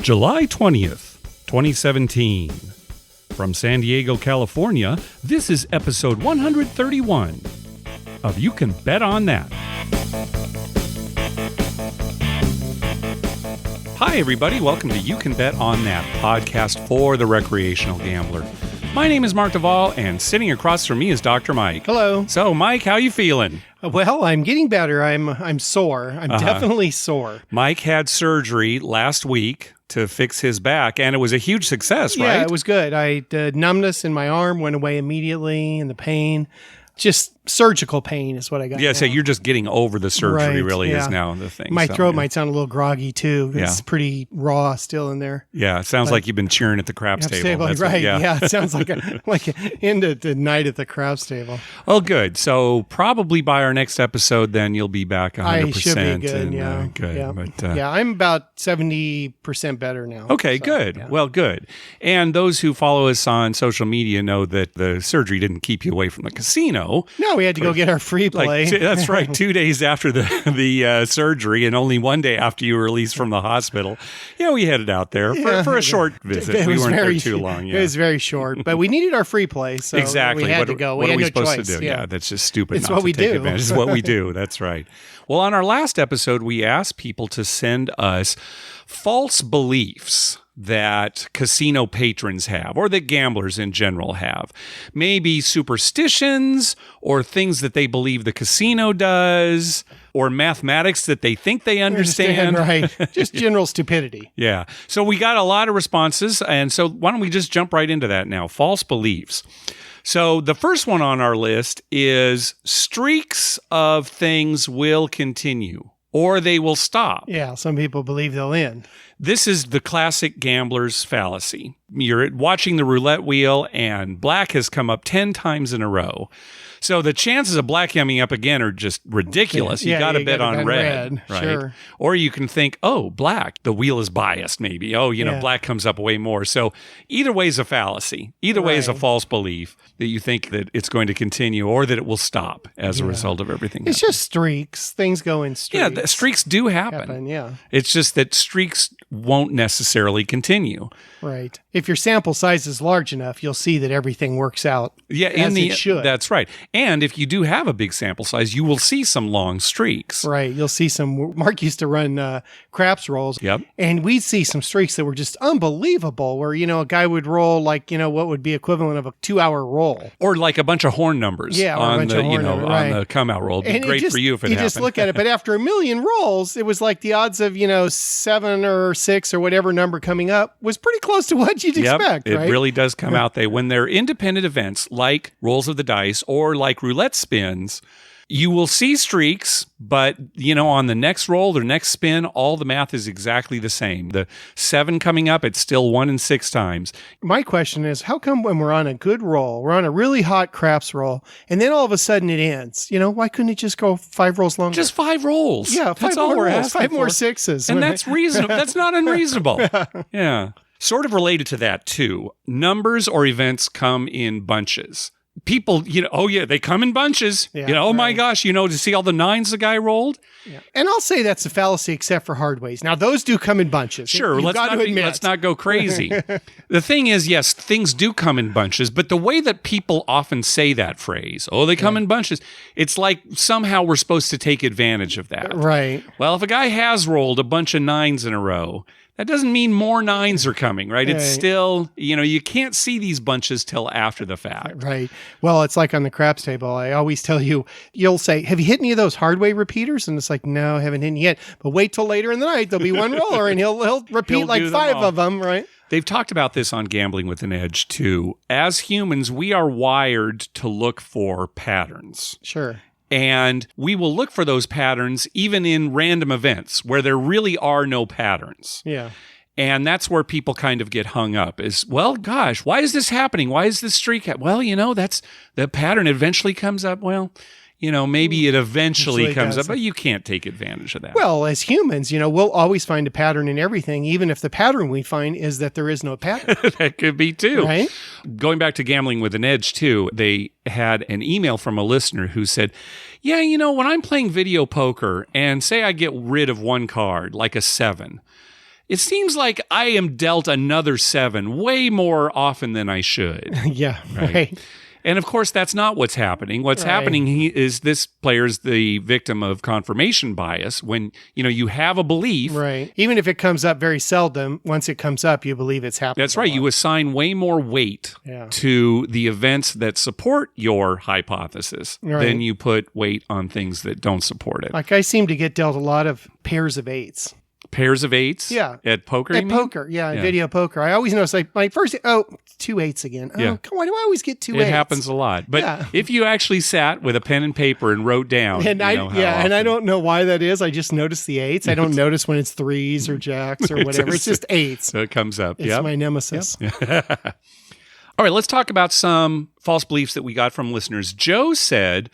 July 20th, 2017. From San Diego, California, this is episode 131 of You Can Bet On That. Hi, everybody. Welcome to You Can Bet On That, podcast for the recreational gambler. My name is Mark Duvall, and sitting across from me is Dr. Mike. Hello. So, Mike, how you feeling? Well, I'm getting better. I'm sore. I'm definitely sore. Mike had surgery last week to fix his back, and it was a huge success, right? Yeah, it was good. The numbness in my arm went away immediately, and the pain, just surgical pain is what I got. Yeah, now. so you're just getting over the surgery, Right, really, yeah. is now the thing. My So, throat yeah. might sound a little groggy, too. It's pretty raw still in there. Yeah, it sounds like you've been cheering at the craps table. That's what- right. Yeah, it sounds like an end of the night at the craps table. Oh, good. So probably by our next episode, then you'll be back 100%. I should be good, and, yeah. good. Yeah. But, Yeah, I'm about 70% better now. Okay, So, good. yeah. Well, good. And those who follow us on social media know that the surgery didn't keep you away from the casino. No, we had to go get our free play. That's right. 2 days after the surgery and only 1 day after you were released from the hospital. Yeah, we headed out there for a short visit. It We was weren't very, there too long. Yeah. It was very short, but we needed our free play, so Exactly. we had to go. What We are had we no supposed choice. to do? Yeah, that's just stupid. It's not what to we take do. advantage. It's what we do. That's right. Well, on our last episode, we asked people to send us false beliefs that casino patrons have, or that gamblers in general have. Maybe superstitions, or things that they believe the casino does, or mathematics that they think they understand. Right. Just general stupidity. Yeah. So we got a lot of responses, and so why don't we just jump right into that now? False beliefs. So the first one on our list is streaks of things will continue, or they will stop. Yeah, some people believe they'll end. This is the classic gambler's fallacy. You're watching the roulette wheel, and black has come up 10 times in a row. So the chances of black coming up again are just ridiculous. Yeah, you got to you bet gotta on bet red, right? Sure. Or you can think, oh, black, the wheel is biased maybe. Oh, Yeah. black comes up way more. So either way is a fallacy. Either way is a Right. false belief that you think that it's going to continue or that it will stop as a result of everything. It's just streaks. Things go in streaks. Yeah, the streaks do happen. Yeah, It's just that streaks won't necessarily continue. right. If your sample size is large enough, you'll see that everything works out as it should. That's right. And if you do have a big sample size, you will see some long streaks. Right. You'll see some. Mark used to run craps rolls. Yep. And we'd see some streaks that were just unbelievable where, a guy would roll like, what would be equivalent of a 2-hour roll. Or like a bunch of horn numbers Yeah, or a on bunch the, of horn numbers, on right. the come out roll. It'd be And great for you if it you happened. just look at it. But after a million rolls, it was like the odds of, 7 or 6 or whatever number coming up was pretty close to what you'd expect, It right? really does come out. When they're independent events like rolls of the dice or like roulette spins, you will see streaks, but on the next roll or next spin, all the math is exactly the same. The 7 coming up, it's still 1 and 6 times. My question is, how come when we're on a good roll, we're on a really hot craps roll, and then all of a sudden it ends? Why couldn't it just go 5 rolls longer? Just 5 rolls. Yeah, that's 5 all more we're rolls, asking 5 more for. sixes. And that's reasonable. That's not unreasonable. Yeah. Sort of related to that, too. Numbers or events come in bunches. People, they come in bunches. Yeah, oh my right. gosh, to see all the 9s the guy rolled. Yeah. And I'll say that's a fallacy except for hardways. Now, those do come in bunches. Sure, You've let's got not, to admit. let's not go crazy. The thing is, yes, things do come in bunches, but the way that people often say that phrase, they come in bunches, it's like somehow we're supposed to take advantage of that. Right. Well, if a guy has rolled a bunch of 9s in a row, that doesn't mean more 9s are coming, right? It's Right. still, you can't see these bunches till after the fact. Right. Well, it's like on the craps table. I always tell you'll say, have you hit any of those hardway repeaters? And it's like, no, I haven't hit any yet. But wait till later in the night. There'll be one roller and he'll repeat He'll like do them 5 all. of them, right? They've talked about this on Gambling with an Edge, too. As humans, we are wired to look for patterns. Sure. And we will look for those patterns even in random events where there really are no patterns. Yeah. And that's where people kind of get hung up is, well, gosh, why is this happening? Why is this streak? Well, that's the pattern eventually comes up. Well, maybe it eventually comes up, but you can't take advantage of that. Well, as humans, we'll always find a pattern in everything, even if the pattern we find is that there is no pattern. That could be too. Right? Going back to Gambling with an Edge too, they had an email from a listener who said, yeah, when I'm playing video poker and say I get rid of one card, like a 7, it seems like I am dealt another 7 way more often than I should. Yeah, right. And of course, that's not what's happening. What's happening is this player's the victim of confirmation bias. When you have a belief, Right. Even if it comes up very seldom, once it comes up, you believe it's happening. that's right. You assign way more weight Yeah. to the events that support your hypothesis Right. than you put weight on things that don't support it. Like I seem to get dealt a lot of pairs of 8s. Pairs of 8s? Yeah. At poker, you At mean? poker, yeah, video poker. I always notice like my first, 2 8s again. Oh, Yeah. why do I always get 2 8s? It happens a lot. But Yeah. if you actually sat with a pen and paper and wrote down, And how and I often- don't know why that is. I just notice the 8s. I don't notice when it's 3s or jacks or whatever. It's just 8s. So it comes up. It's Yep. my nemesis. All right, let's talk about some false beliefs that we got from listeners. Joe said,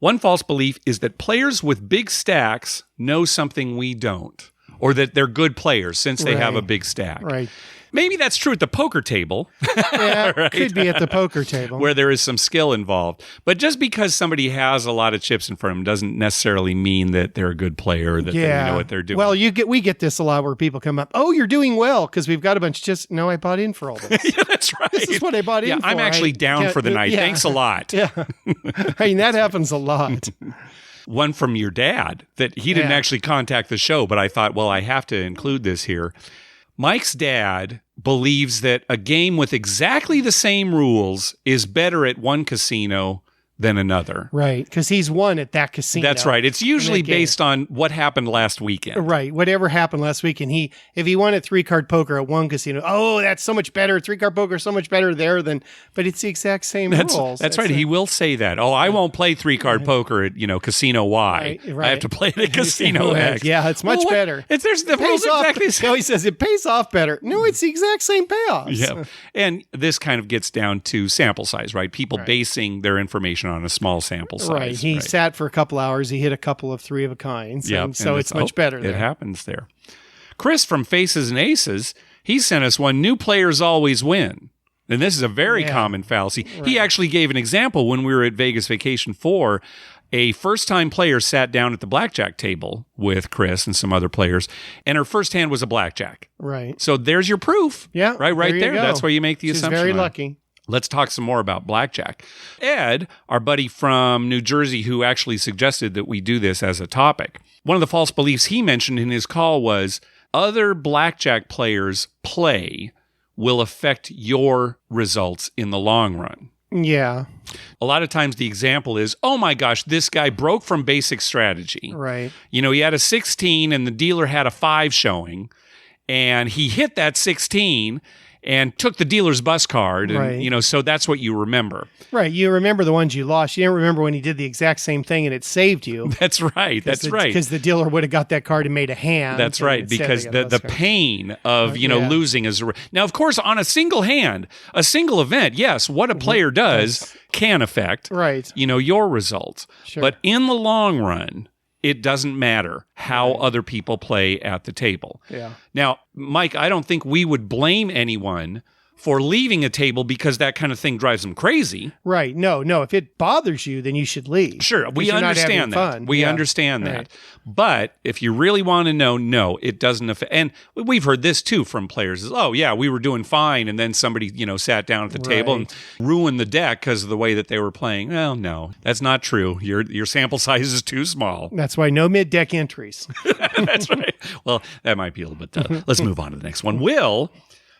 one false belief is that players with big stacks know something we don't, or that they're good players since they have a Right. big stack. Right. Maybe that's true at the poker table, Yeah, could be at the poker table. where there is some skill involved. But just because somebody has a lot of chips in front of them doesn't necessarily mean that they're a good player, or that they know what they're doing. Well, we get this a lot where people come up, oh, you're doing well because we've got a bunch of chips. No, I bought in for all this. yeah, that's right. This is what I bought in for. I'm actually down for the night. Yeah. Thanks a lot. Yeah. I mean, that happens a lot. One from your dad that he didn't Yeah. actually contact the show, but I thought, well, I have to include this here. Mike's dad believes that a game with exactly the same rules is better at one casino than another. Right. Because he's won at that casino. That's right. It's usually game. based on what happened last weekend. Right. Whatever happened last week. And if he won at 3-card poker at one casino, oh, that's so much better. 3-card poker is so much better there but it's the exact same rules. That's right. He will say that. Oh, I won't play 3-card poker at Casino Y. Right. I have to play it at Casino X. Yeah, it's much Well, better. There's the It rules pays off. exactly the same. No, he says it pays off better. No, it's the exact same payoffs. Yeah. And this kind of gets down to sample size, right? People basing their information on a small sample size. Right. He sat for a couple hours. He hit a couple of 3 of a kinds. Yep. And so it's much better there. It happens there. Chris from Faces and Aces, he sent us one, new players always win. And this is a very common fallacy. He actually gave an example when we were at Vegas Vacation 4. A first-time player sat down at the blackjack table with Chris and some other players, and her first hand was a blackjack. Right. So there's your proof. Yeah. Right you there. go. That's where you make the She's assumption. very on it. lucky. Let's talk some more about blackjack. Ed, our buddy from New Jersey, who actually suggested that we do this as a topic, one of the false beliefs he mentioned in his call was other blackjack players' play will affect your results in the long run. Yeah. A lot of times the example is, oh my gosh, this guy broke from basic strategy. Right. He had a 16 and the dealer had a 5 showing, and he hit that 16 and took the dealer's bus card. And, Right. so that's what you remember. Right. You remember the ones you lost. You didn't remember when he did the exact same thing and it saved you. That's right. That's right. Because the dealer would have got that card and made a hand. That's right. instead Because they got the bus card. pain of, yeah. losing is now, of course, on a single hand, a single event, yes, what a player does can affect, Right. your results. Sure. But in the long run, it doesn't matter how other people play at the table. Yeah. Now, Mike, I don't think we would blame anyone for leaving a table because that kind of thing drives them crazy. Right. No. If it bothers you, then you should leave. Sure, 'Cause we you're not understand having that. fun. We Yeah. understand that. Right. But if you really want to know, no, it doesn't affect. And we've heard this too from players: is, oh yeah, we were doing fine, and then somebody sat down at the table and ruined the deck because of the way that they were playing. Well, no, that's not true. Your sample size is too small. That's why no mid-deck entries. That's right. Well, that might be a little bit. Let's move on to the next one.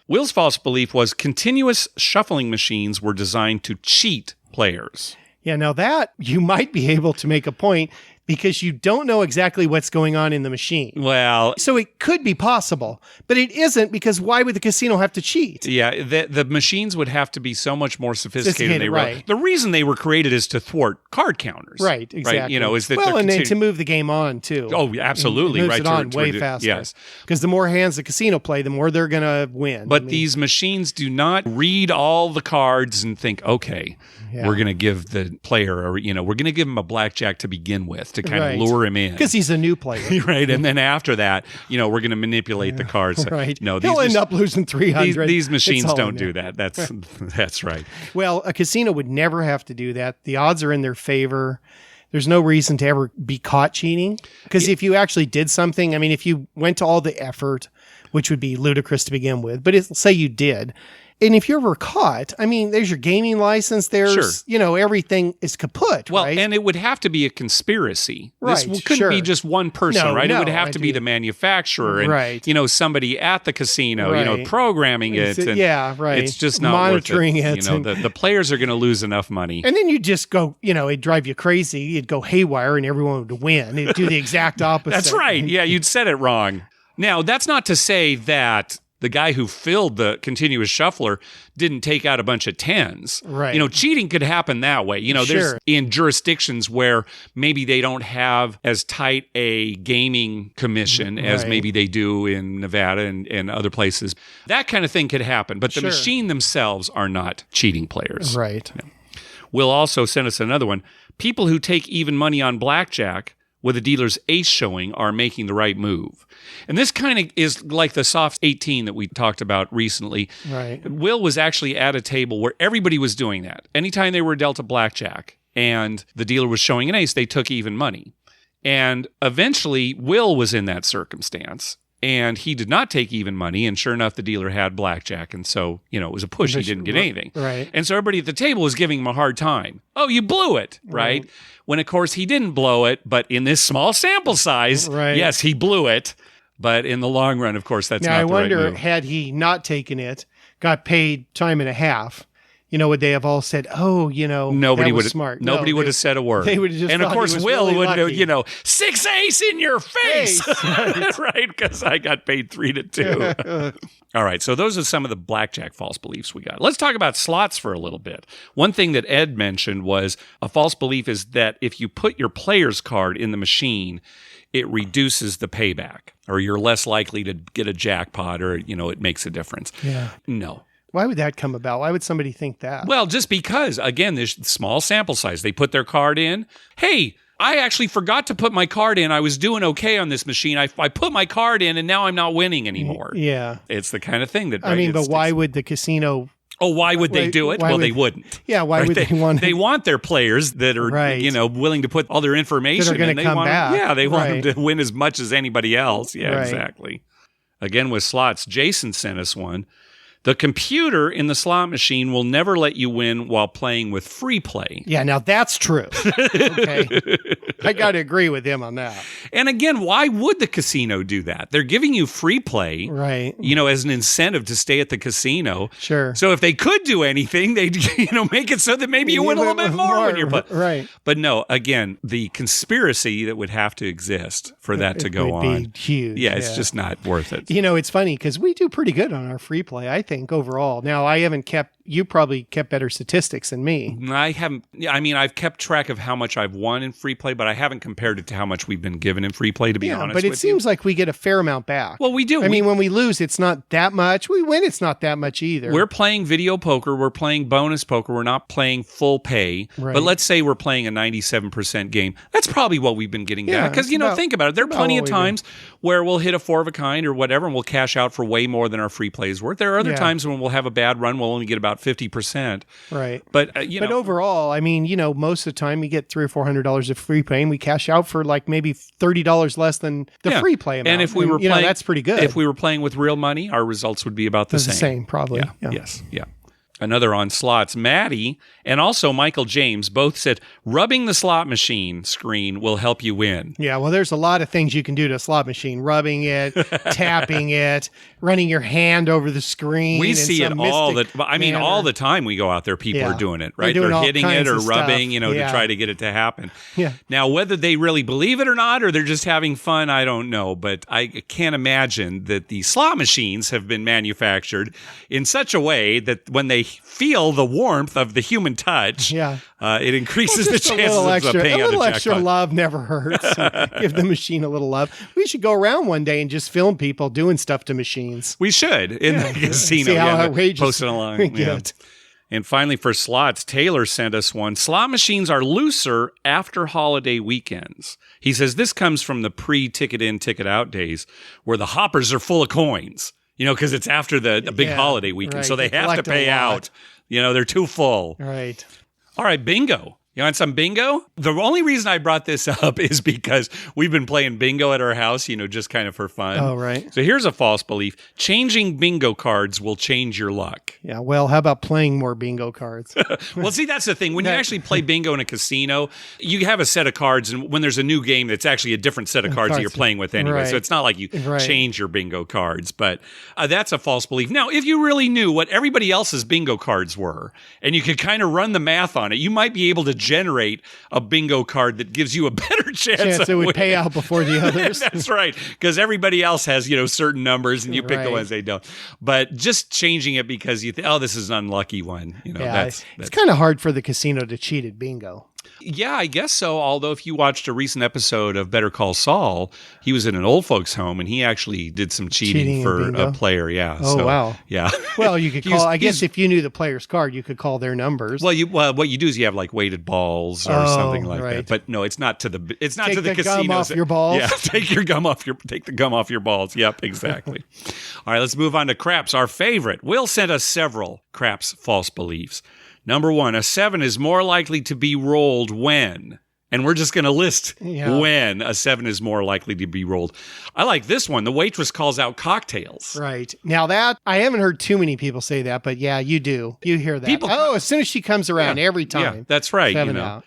Will's false belief was continuous shuffling machines were designed to cheat players. Yeah, now that you might be able to make a point because you don't know exactly what's going on in the machine. Well, So it could be possible, but it isn't because why would the casino have to cheat? yeah, the machines would have to be so much more sophisticated. than they were. Right. The reason they were created is to thwart card counters. Right, exactly. Right? Is that well, they're and then to continu- move the game on too. Oh, yeah, absolutely. It moves right. it to- on to way redu- faster. Yes. Because the more hands the casino play, the more they're going to win. But these machines do not read all the cards and think, okay, we're going to give the player, or, we're going to give him a blackjack to begin with to kind Right. of lure him in. because he's a new player. Right. And then after that, we're going to manipulate the cards. Right. No, He'll end up losing 300. These machines It's all don't in do there. that. That's right. Well, a casino would never have to do that. The odds are in their favor. there's no reason to ever be caught cheating. Because if you actually did something, I mean, if you went to all the effort, which would be ludicrous to begin with, but say you did, and if you're ever caught, I mean, there's your gaming license, there's, everything is kaput, Well, right? and it would have to be a conspiracy. This Right, couldn't be sure. just one person, No, right? It no, would have I to be do. the manufacturer and, Right. somebody at the casino, Right. programming it. And Yeah, right. It's just not Monitoring worth it. it. The players are going to lose enough money. And then you just go, it'd drive you crazy. You'd go haywire and everyone would win. It'd do the exact opposite. That's right. Yeah, you'd said it wrong. Now, that's not to say that the guy who filled the continuous shuffler didn't take out a bunch of tens. Right. Cheating could happen that way. There's Sure. in jurisdictions where maybe they don't have as tight a gaming commission as Right. maybe they do in Nevada and other places. That kind of thing could happen, but the Sure. machine themselves are not cheating players. Right. Will also send us another one. People who take even money on blackjack with a dealer's ace showing are making the right move. And this kind of is like the soft 18 that we talked about recently. Right. Will was actually at a table where everybody was doing that. Anytime they were dealt a blackjack and the dealer was showing an ace, they took even money. And eventually, Will was in that circumstance. And he did not take even money. And sure enough, the dealer had blackjack. And so, it was a push. He didn't get anything. Right. And so everybody at the table was giving him a hard time. Oh, you blew it, right? When, of course, he didn't blow it. But in this small sample size, Right. yes, he blew it. But in the long run, of course, that's Now, not I the right wonder, move. had he not taken it, got paid time and a half, would they have all said, "Oh, Nobody that would was smart." Nobody No, would they- have said a word. they would have just and of thought he course, was Will really would lucky. have, 6 ace in your face, Face, right? Because I got paid 3 to 2. All right, so those are some of the blackjack false beliefs we got. Let's talk about slots for a little bit. One thing that Ed mentioned was a false belief is that if you put your player's card in the machine, it reduces the payback, or you're less likely to get a jackpot, or it makes a difference. Yeah. No. Why would that come about? Why would somebody think that? Well, just because, again, there's small sample size. They put their card in. Hey, I actually forgot to put my card in. I was doing okay on this machine. I put my card in, and now I'm not winning anymore. Yeah. It's the kind of thing that... I mean, it's- but why would the casino? Oh, why would they why- do it? why Well, would- they wouldn't. Yeah. Why Right? would they want? They want their players that are, Right. willing to put all their information gonna in. They come want back. Yeah, they want Right. them to win as much as anybody else. Yeah, Right. exactly. Again, with slots, Jason sent us one. The computer in the slot machine will never let you win while playing with free play. Yeah. Now that's true. Okay. I got to agree with him on that. And again, why would the casino do that? They're giving you free play, Right. as an incentive to stay at the casino. Sure. So if they could do anything, they'd, make it so that maybe you win a little bit more when you're playing. Right. But no, again, the conspiracy that would have to exist for that to It go would on. be huge. Yeah, it's just not worth it. It's funny because we do pretty good on our free play, I think, overall. Now, you probably kept better statistics than me. I haven't, I've kept track of how much I've won in free play, but I haven't compared it to how much we've been given in free play, to be honest but it with seems like we get a fair amount back. Well, we do. I mean, when we lose, it's not that much. We win, it's not that much either. We're playing video poker. We're playing bonus poker. We're not playing full pay. Right. But let's say we're playing a 97% game. That's probably what we've been getting Yeah, back. Because, it's about- think about it. There are about plenty of what we do. times where we'll hit a 4 of a kind or whatever, and we'll cash out for way more than our free play is worth. There are other Yeah. times when we'll have a bad run. We'll only get about 50%. Right. But, But overall, I mean, most of the time we get $300 or $400 of free play, and we cash out for like maybe $30 less than the Yeah. free play amount. And if we were playing, that's pretty good. If we were playing with real money, our results would be about the It's same. the same, probably. Yeah. Yes. Yeah. Another on slots. Maddie and also Michael James both said rubbing the slot machine screen will help you win. Yeah, well, there's a lot of things you can do to a slot machine: rubbing it, tapping it, running your hand over the screen. We in see it some all the. mystic I mean, manner. all the time we go out there, people Yeah. are doing it, They're right? doing They're all hitting it kinds or of rubbing, stuff. to Yeah. try to get it to happen. Yeah. Now, whether they really believe it or not, or they're just having fun, I don't know. But I can't imagine that the slot machines have been manufactured in such a way that when they feel the warmth of the human touch, Yeah. it increases Just the a chances little of extra, paying a out little a extra jackpot. love never hurts. Give the machine a little love. We should go around one day and just film people doing stuff to machines. We should in the casino. See how yeah, outrageous posting along. we Yeah. get. And finally, for slots, Taylor sent us one. Slot machines are looser after holiday weekends. He says this comes from the pre-ticket in, ticket out days where the hoppers are full of coins, because it's after the big Yeah, holiday weekend. right. So they They have to collect a pay lot. out. They're too full. Right. All right, bingo. You want some bingo? The only reason I brought this up is because we've been playing bingo at our house, just kind of for fun. Oh, right. So here's a false belief. Changing bingo cards will change your luck. Yeah, well, how about playing more bingo cards? Well, see, that's the thing. When you actually play bingo in a casino, you have a set of cards, and when there's a new game, it's actually a different set of cards that you're playing with anyway. Right. So it's not like you Right. change your bingo cards, but that's a false belief. Now, if you really knew what everybody else's bingo cards were, and you could kind of run the math on it, you might be able to generate a bingo card that gives you a better chance of it would winning. pay out before the others. That's right, because everybody else has certain numbers, and you pick the Right. ones they don't. But just changing it because you think, oh, this is an unlucky one. That's it's kind of hard for the casino to cheat at bingo. Yeah, I guess so. Although if you watched a recent episode of Better Call Saul, he was in an old folks' home and he actually did some cheating Cheating in for bingo? a player. Yeah. Oh, wow. Yeah. Well, you could He's- call. I guess he's- if you knew the player's card, you could call their numbers. Well, what you do is you have like weighted balls or Oh, something like right. that. But no, it's not to the Take to the the gum casinos. off your balls? Yeah, take the gum off your balls. Yep, exactly. All right, let's move on to craps, our favorite. Will sent us several craps false beliefs. Number 1, a 7 is more likely to be rolled when. And we're just going to list when a 7 is more likely to be rolled. I like this one. The waitress calls out cocktails. Right. Now that, I haven't heard too many people say that, but yeah, you do. You hear that. As soon as she comes around, every time. Yeah, that's right. 7 out.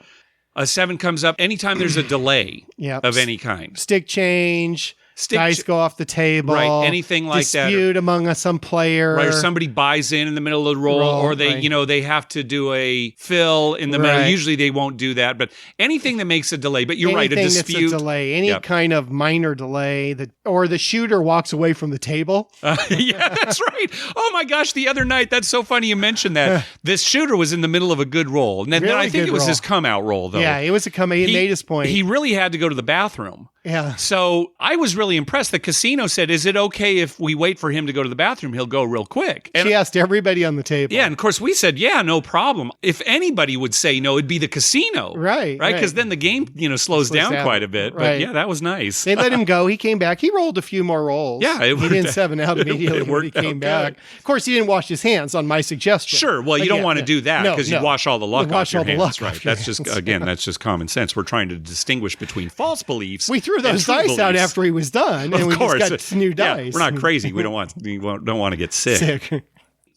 A 7 comes up anytime there's a delay Yep. of any kind. Stick change. Dice go off the table. Right, anything like that. Dispute among some player. Right, or somebody buys in the middle of the roll, or they, right. They have to do a fill in the middle. Right. Usually they won't do that, but anything that makes a delay. But you're Anything right, a dispute. that's a delay, any kind of minor delay, or the shooter walks away from the table. Yeah, that's right. Oh my gosh, the other night, that's so funny you mentioned that. This shooter was in the middle of a good roll. And then Really I think good it was roll. his come out roll, though. Yeah, it was a come. He made his point. He really had to go to the bathroom. Yeah. So I was really impressed. The casino said, is it okay if we wait for him to go to the bathroom? He'll go real quick. And She asked everybody on the table. yeah, and of course we said, yeah, no problem. If anybody would say no, it'd be the casino. Right. Because then the game, slows down quite a bit. But Right. yeah, that was nice. They let him go. He came back. He rolled a few more rolls. Yeah, it he worked didn't out. 7 out immediately It when he worked out came good. back. Of course, he didn't wash his hands on my suggestion. Sure. Well, you But don't yeah, want to do that no, because no. you wash all the luck You wash off your all the hands. luck Right. off your That's just hands. again, that's just common sense. We're trying to distinguish between false beliefs. We threw and those true dice out beliefs. after he was done, and Of we course. just got new Yeah, dice. we're not crazy. We don't want to get Sick.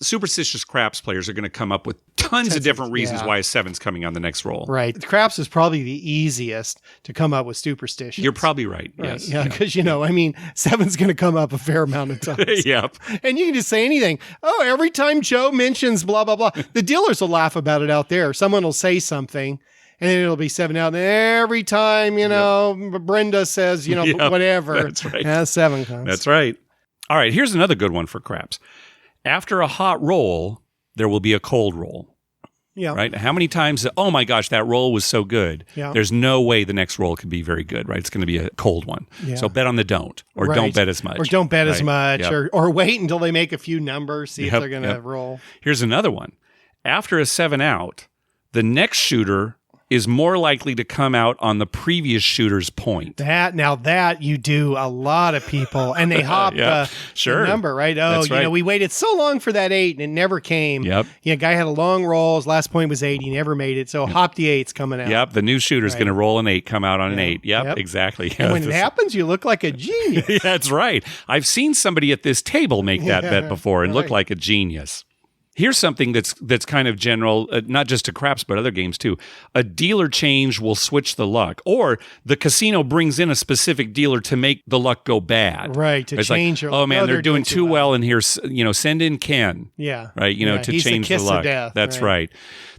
Superstitious craps players are going to come up with tons of different reasons why a 7's coming on the next roll. Right. Craps is probably the easiest to come up with superstitions. You're probably right. Right. Yes. Yeah, because, 7's going to come up a fair amount of times. Yep. And you can just say anything. Oh, every time Joe mentions blah, blah, blah. The dealers will laugh about it out there. Someone will say something, and then it'll be 7 out. And every time, Brenda says, Yep. whatever. That's right. 7 comes. That's right. All right, here's another good one for craps. After a hot roll, there will be a cold roll. Yeah. Right? How many times, oh my gosh, that roll was so good. Yeah. There's no way the next roll could be very good, right? It's going to be a cold one. Yeah. So bet on the don't, or Right. don't bet as much. Or don't bet as Right. much, Yep. or wait until they make a few numbers, see if Yep, they're going to yep. roll. Here's another one. After a 7 out, the next shooter is more likely to come out on the previous shooter's point. That you do a lot of people, and they hop Yeah, the sure. number, right? Oh, That's right. we waited so long for that 8 and it never came. Yep. Yeah, guy had a long roll. His last point was 8. He never made it. So hop the 8's coming out. Yep, the new shooter's Right. going to roll an 8, come out on an Yeah. 8. Yep, Yep. exactly. And when it happens, you look like a genius. Yeah, that's right. I've seen somebody at this table make that Yeah, bet before and look right. like a genius. Here's something that's kind of general, not just to craps, but other games too. A dealer change will switch the luck, or the casino brings in a specific dealer to make the luck go bad. Right, to It's change like, your- oh man, oh, they're they're doing doing too too well in here. Send in Ken. Yeah. Right, Yeah, to he's the change the kiss of luck. death, That's right. right.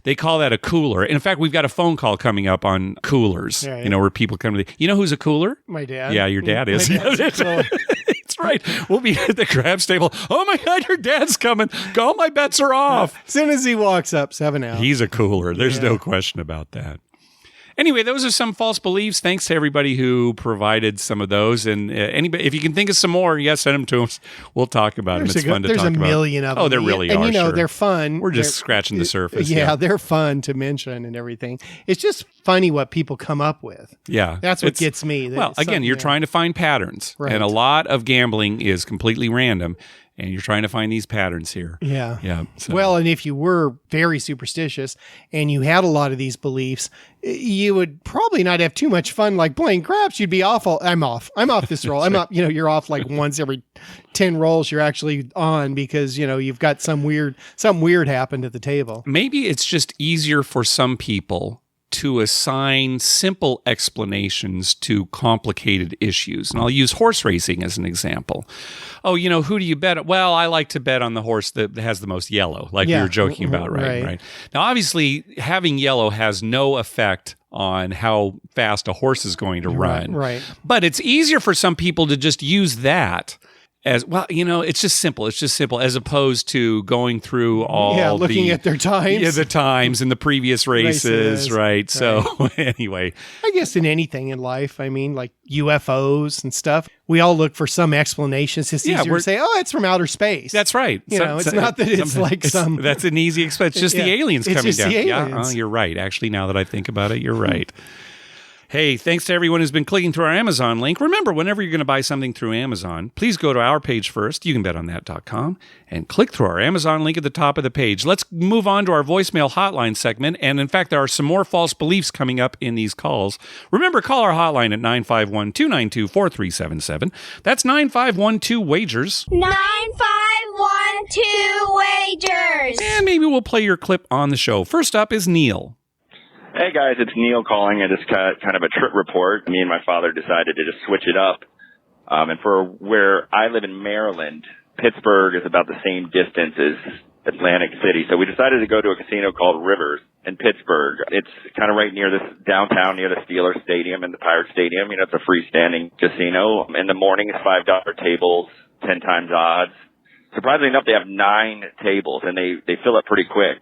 They call that a cooler. In fact, we've got a phone call coming up on coolers. Right. Where people come to who's a cooler? My dad. Yeah, your dad is. My dad's a cooler. That's right. We'll be at the craps table. Oh my God, your dad's coming. All my bets are off. As soon as he walks up, 7 out. He's a cooler. There's no question about that. Anyway, those are some false beliefs. Thanks to everybody who provided some of those. And anybody, if you can think of some more, send them to us. We'll talk about them. It's fun to talk about. There's a million of them. Oh, there really and, are. Sure. they're fun. We're just They're- scratching the surface. Yeah, they're fun to mention and everything. It's just funny what people come up with. Yeah. That's what gets me. Well, again, you're trying to find patterns. Right. And a lot of gambling is completely random. And you're trying to find these patterns here. Yeah. Yeah. So. Well, and if you were very superstitious and you had a lot of these beliefs, you would probably not have too much fun like playing craps. You'd be awful. I'm off this roll. I'm not, you're off like once every 10 rolls you're actually on because, you've got something weird happened at the table. Maybe it's just easier for some people to assign simple explanations to complicated issues. And I'll use horse racing as an example. Oh, who do you bet? Well, I like to bet on the horse that has the most yellow, like we were joking about, right? Now, obviously, having yellow has no effect on how fast a horse is going to run. Right. But it's easier for some people to just use that as well, it's just simple. It's just simple as opposed to going through all looking at their times. Yeah, the times in the previous races, right? So anyway. I guess in anything in life, like UFOs and stuff, we all look for some explanations. It's easier to say, it's from outer space. That's right. It's not that it's like some... That's an easy explanation. It's just the aliens coming down. The aliens. Yeah, you're right. Actually, now that I think about it, you're right. Hey, thanks to everyone who's been clicking through our Amazon link. Remember, whenever you're going to buy something through Amazon, please go to our page first, youcanbetonthat.com, and click through our Amazon link at the top of the page. Let's move on to our voicemail hotline segment. And in fact, there are some more false beliefs coming up in these calls. Remember, call our hotline at 951-292-4377. That's 9512-WAGERS. 9512-WAGERS. And maybe we'll play your clip on the show. First up is Neil. Hey guys, it's Neil calling. I just got kind of a trip report. Me and my father decided to just switch it up. And for where I live in Maryland, Pittsburgh is about the same distance as Atlantic City. So we decided to go to a casino called Rivers in Pittsburgh. It's kind of right near this downtown, near the Steelers Stadium and the Pirate Stadium. It's a freestanding casino. In the morning, it's $5 tables, 10 times odds. Surprisingly enough, they have 9 tables and they fill up pretty quick.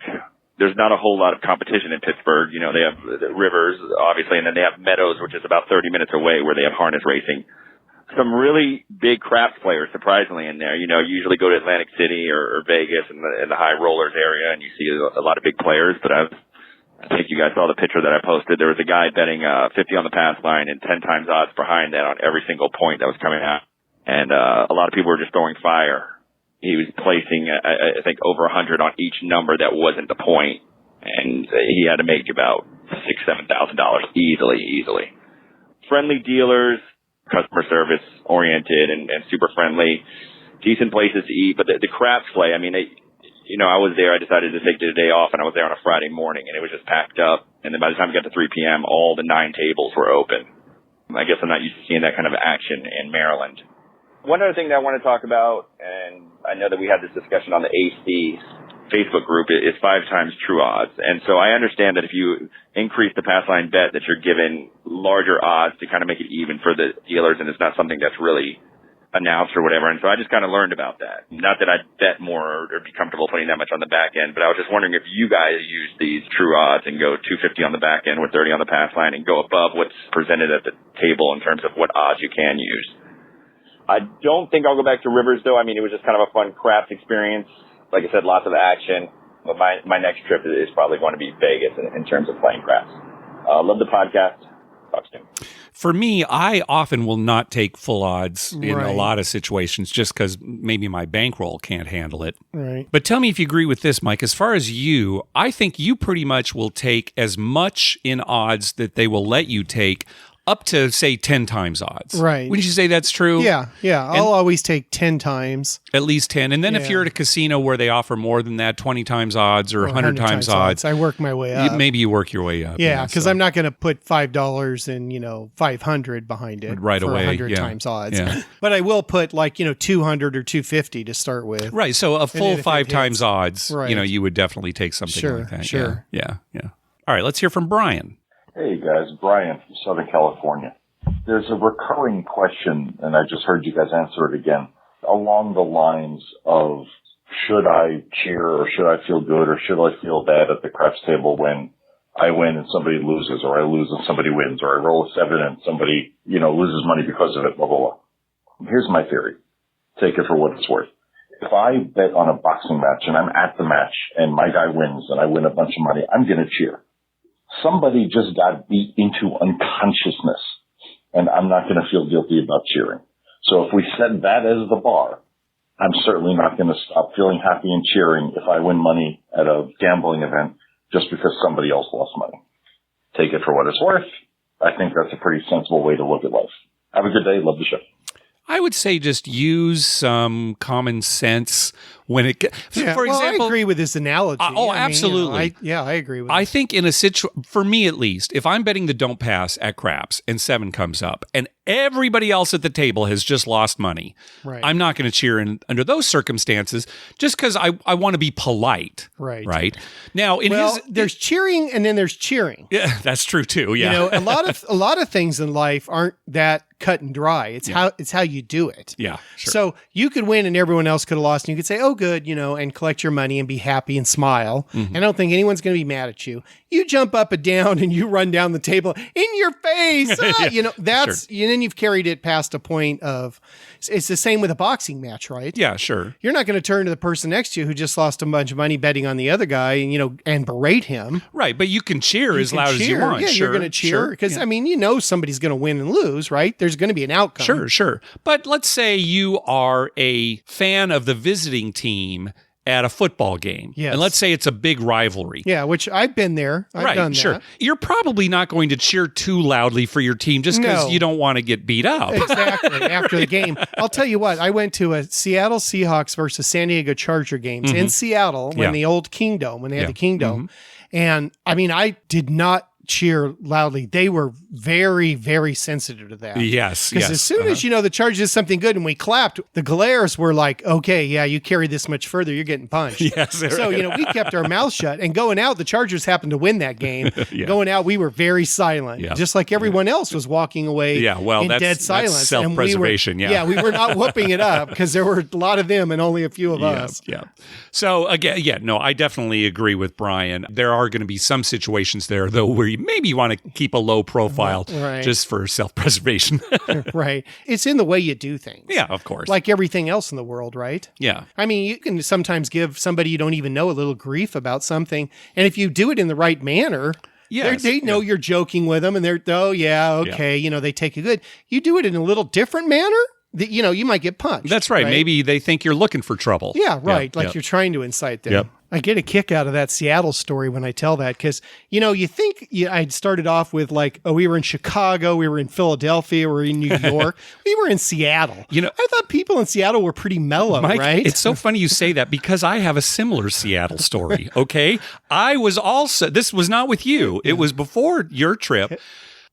There's not a whole lot of competition in Pittsburgh. They have the Rivers, obviously, and then they have Meadows, which is about 30 minutes away, where they have harness racing. Some really big craps players, surprisingly, in there. You usually go to Atlantic City or Vegas in the high rollers area, and you see a lot of big players. But I think you guys saw the picture that I posted. There was a guy betting 50 on the pass line and 10 times odds behind that on every single point that was coming out. And a lot of people were just throwing fire. He was placing, I think, over 100 on each number that wasn't the point, and he had to make about $6,000-$7,000 easily. Friendly dealers, customer service oriented, and super friendly, decent places to eat. But the craps play, I was there. I decided to take the day off, and I was there on a Friday morning, and it was just packed up. And then by the time it got to 3 p.m., all the 9 tables were open. I guess I'm not used to seeing that kind of action in Maryland. One other thing that I want to talk about, and I know that we had this discussion on the AC Facebook group, is 5 times true odds. And so I understand that if you increase the pass line bet, that you're given larger odds to kind of make it even for the dealers, and it's not something that's really announced or whatever. And so I just kind of learned about that. Not that I'd bet more or be comfortable putting that much on the back end, but I was just wondering if you guys use these true odds and go 250 on the back end with 30 on the pass line and go above what's presented at the table in terms of what odds you can use. I don't think I'll go back to Rivers, though. It was just kind of a fun craps experience. Like I said, lots of action. But my next trip is probably going to be Vegas in terms of playing craps. Love the podcast. Talk soon. For me, I often will not take full odds in a lot of situations just because maybe my bankroll can't handle it. Right. But tell me if you agree with this, Mike. As far as you, I think you pretty much will take as much in odds that they will let you take up to, say, 10 times odds. Right. Wouldn't you say that's true? Yeah. I'll always take 10 times. At least 10. And then if you're at a casino where they offer more than that, 20 times odds or 100 times odds. I work my way up. Maybe you work your way up. Yeah, because I'm not going to put $5 and, 500 behind it right for away. 100 times odds. Yeah. But I will put 200 or 250 to start with. Right. So a full 5 times odds, right. You would definitely take something like that. Sure. Yeah. All right. Let's hear from Brian. Hey guys, Brian from Southern California. There's a recurring question, and I just heard you guys answer it again, along the lines of should I cheer or should I feel good or should I feel bad at the craps table when I win and somebody loses, or I lose and somebody wins, or I roll a 7 and somebody, loses money because of it, blah, blah, blah. Here's my theory. Take it for what it's worth. If I bet on a boxing match and I'm at the match and my guy wins and I win a bunch of money, I'm going to cheer. somebody just got beat into unconsciousness, and I'm not going to feel guilty about cheering. So if we set that as the bar, I'm certainly not going to stop feeling happy and cheering if I win money at a gambling event just because somebody else lost money. Take it for what it's worth. I think that's a pretty sensible way to look at life. Have a good day. Love the show. I would say just use some common sense when it. For example, I agree with this analogy. Absolutely. I agree with. I think in a situation, for me at least, if I'm betting the don't pass at craps and 7 comes up and everybody else at the table has just lost money, Right. I'm not going to cheer under those circumstances just because I want to be polite. Right. Right. Now, there's cheering and then there's cheering. Yeah, that's true too. Yeah. You know, a lot of things in life aren't that cut and dry. It's how you do it. Yeah. Sure. So you could win and everyone else could have lost, and you could say, "Oh, good," and collect your money and be happy and smile. Mm-hmm. I don't think anyone's going to be mad at you. You jump up and down and you run down the table in your face. That's Sure. and then you've carried it past a point of. It's the same with a boxing match, right? Yeah, sure. You're not going to turn to the person next to you who just lost a bunch of money betting on the other guy and berate him. Right, but you can cheer as loud as you want. Yeah, sure, you're going to cheer because somebody's going to win and lose, right? There's going to be an outcome. Sure. But let's say you are a fan of the visiting team at a football game. Yes. And let's say it's a big rivalry. Yeah, which I've been there. I've done sure. that. You're probably not going to cheer too loudly for your team just because No. you don't want to get beat up. Exactly. After the game. I'll tell you what, I went to a Seattle Seahawks versus San Diego Charger games in Seattle when they had the Kingdome. And I did not cheer loudly. They were very, very sensitive to that. Yes. Because as soon as the Chargers did something good and we clapped, the glares were like, okay, yeah, you carry this much further, you're getting punched. Yes. So, we kept our mouth shut. And going out, the Chargers happened to win that game. Yeah. Going out, we were very silent, just like everyone else was walking away in dead silence. That's self-preservation, Yeah, we were not whooping it up because there were a lot of them and only a few of us. Yeah. So again, I definitely agree with Brian. There are going to be some situations there, though, where you maybe want to keep a low profile just for self-preservation. Right. It's in the way you do things. Yeah, of course. Like everything else in the world, right? Yeah. You can sometimes give somebody you don't even know a little grief about something. And if you do it in the right manner, they know you're joking with them and they're, okay, they take it good. You do it in a little different manner, you might get punched. That's right. Maybe they think you're looking for trouble. Yeah, right. You're trying to incite them. Yep. I get a kick out of that Seattle story when I tell that because, you think I'd started off with we were in Chicago, we were in Philadelphia, we were in New York, we were in Seattle. I thought people in Seattle were pretty mellow, Mike, right? It's so funny you say that because I have a similar Seattle story, okay? This was not with you. It was before your trip.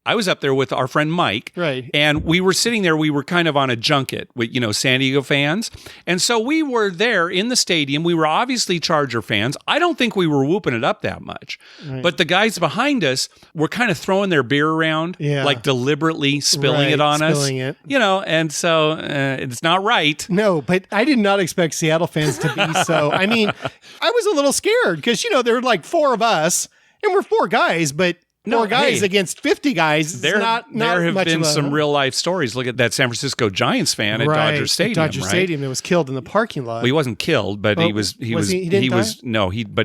I was up there with our friend Mike, right? And we were sitting there. We were kind of on a junket with, San Diego fans. And so we were there in the stadium. We were obviously Charger fans. I don't think we were whooping it up that much. Right. But the guys behind us were kind of throwing their beer around, deliberately spilling it on us. It. And so it's not right. No, but I did not expect Seattle fans to be so. I was a little scared because, there were 4 of us and we're 4 guys, but Four guys against 50 guys. There have been some real life stories. Look at that San Francisco Giants fan at Dodger Stadium. Dodger Stadium that was killed in the parking lot. Well, he wasn't killed, but he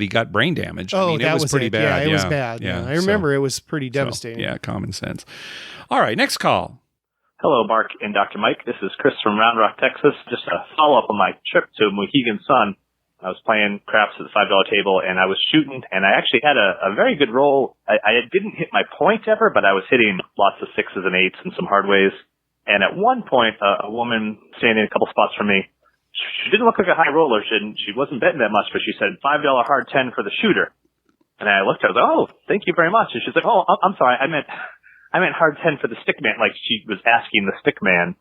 got brain damage. Oh, it was pretty bad. Yeah, it was bad. Yeah. I remember it was pretty devastating. Common sense. All right, next call. Hello, Mark and Dr. Mike. This is Chris from Round Rock, Texas. Just a follow up on my trip to Mohegan Sun. I was playing craps at the $5 table, and I was shooting, and I actually had a very good roll. I didn't hit my point ever, but I was hitting lots of 6s and 8s and some hard ways. And at one point, a woman standing a couple spots from me, she didn't look like a high roller. She wasn't betting that much, but she said $5 hard 10 for the shooter. And I looked at her, I was like, oh, thank you very much. And she's like, oh, I'm sorry, I meant hard 10 for the stick man. Like she was asking the stick man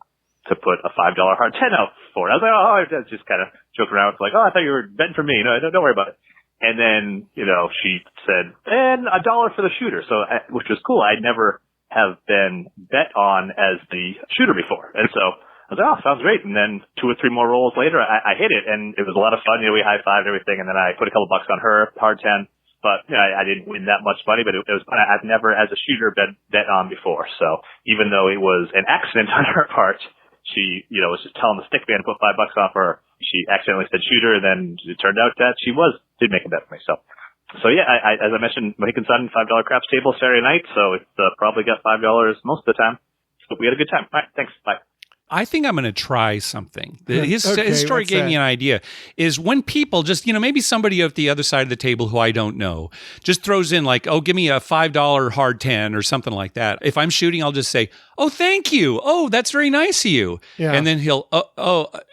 to put a $5 hard 10 out for it. I was like, oh, I just kind of joke around. It's like, oh, I thought you were betting for me. No, don't worry about it. And then, she said, and $1 for the shooter. So, which was cool. I'd never have been bet on as the shooter before. And so I was like, oh, sounds great. And then 2 or 3 more rolls later, I hit it and it was a lot of fun. We high-fived everything. And then I put a couple bucks on her hard 10. But I didn't win that much money, but it was fun. I've never, as a shooter, been bet on before. So even though it was an accident on her part, she, was just telling the stick man to put $5 off her. She accidentally said shooter, and then it turned out that she did make a bet for me. So So yeah, as I mentioned, Mohegan Sun $5 craps table Saturday night, so it's probably got $5 most of the time. But we had a good time. All right, thanks. Bye. I think I'm going to try something. His story what's gave that? me an idea. Is when people just, maybe somebody at the other side of the table who I don't know just throws in like, oh, give me a $5 hard 10 or something like that. If I'm shooting, I'll just say, oh, thank you. Oh, that's very nice of you. Yeah. And then he'll,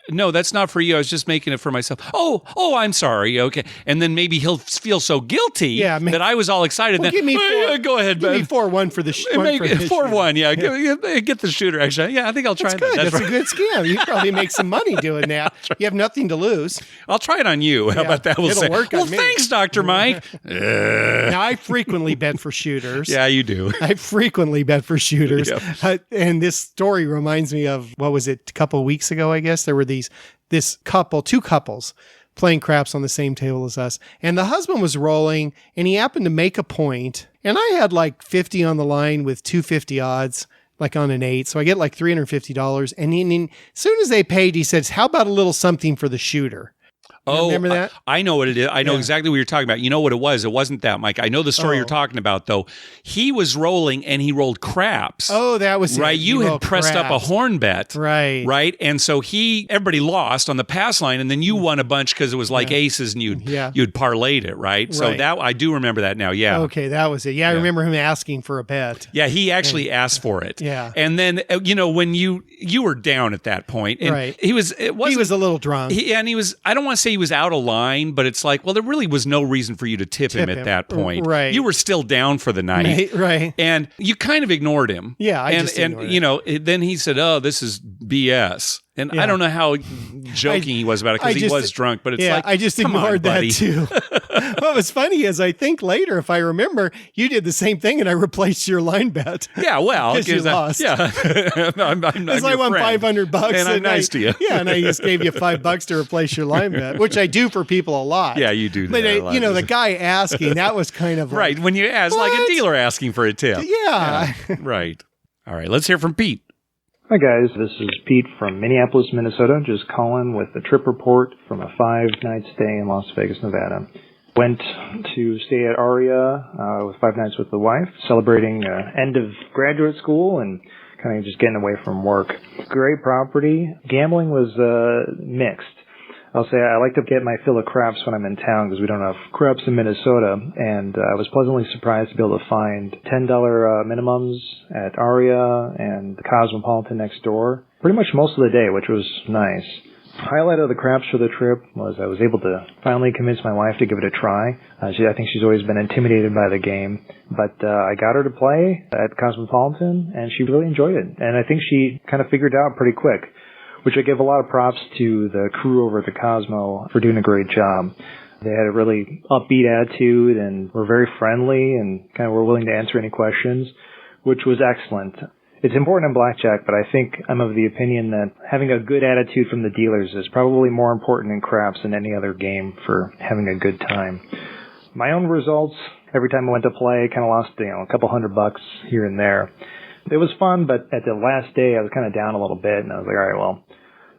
no, that's not for you. I was just making it for myself. Oh, I'm sorry. Okay. And then maybe he'll feel so guilty that I was all excited. Well, then give me four, go ahead, give Ben. me 4-1 for the 4-1. Yeah. Get the shooter. Actually, yeah, I think I'll try That's that. good. That's right. a good scam. You probably make some money doing that. You have nothing to lose. I'll try it on you. How about that? We'll it'll say, work on well, me. thanks, Dr. Mike. Now, I frequently bet for shooters. Yeah, you do. I frequently bet for shooters. Yep. And this story reminds me of, what was it, a couple of weeks ago, I guess? There were two couples playing craps on the same table as us. And the husband was rolling, and he happened to make a point. And I had like 50 on the line with 250 odds, like on an 8. So I get like $350. And as soon as they paid, he says, how about a little something for the shooter? Remember that? I know what it is. I know exactly what you're talking about. You know what it was? It wasn't that, Mike. I know the story you're talking about, though. He was rolling, and he rolled craps. Oh, that was right. It. You had pressed up a horn bet, right? And so everybody lost on the pass line, and then you won a bunch because it was like aces, and you'd parlayed it, right? So that I do remember that now. Yeah. Okay, that was it. Yeah, I remember him asking for a bet. Yeah, he actually asked for it. Yeah. And then when you were down at that point, and he was a little drunk. He was. I don't want to say he was out of line. But it's like, well, there really was no reason for you to tip him at that point. Right. You were still down for the night. Right. And you kind of ignored him. Yeah, and then he said, oh, this is BS. And I don't know how joking he was about it because he was drunk, but it's like, I just ignored that too. What was funny is I think later, if I remember, you did the same thing and I replaced your line bet. Yeah, well, because you lost. Yeah. I'm I won $500 and I'm nice to you. Yeah, and I just gave you $5 to replace your line bet, which I do for people a lot. Yeah, you do that but a lot. the guy asking, that was kind of right, when you ask, like a dealer asking for a tip. Yeah. Right. All right, let's hear from Pete. Hi guys, this is Pete from Minneapolis, Minnesota, just calling with a trip report from a 5-night stay in Las Vegas, Nevada. Went to stay at Aria with 5 nights with the wife, celebrating end of graduate school and kind of just getting away from work. Great property. Gambling was mixed. I'll say I like to get my fill of craps when I'm in town because we don't have craps in Minnesota, and I was pleasantly surprised to be able to find $10 minimums at Aria and the Cosmopolitan next door pretty much most of the day, which was nice. Highlight of the craps for the trip was I was able to finally convince my wife to give it a try. I think she's always been intimidated by the game, but I got her to play at Cosmopolitan, and she really enjoyed it. And I think she kind of figured it out pretty quick, which I give a lot of props to the crew over at the Cosmo for doing a great job. They had a really upbeat attitude and were very friendly and kind of were willing to answer any questions, which was excellent. It's important in blackjack, but I think I'm of the opinion that having a good attitude from the dealers is probably more important in craps than any other game for having a good time. My own results, every time I went to play, kind of lost a couple $100 here and there. It was fun, but at the last day I was kind of down a little bit, and I was like, all right, well,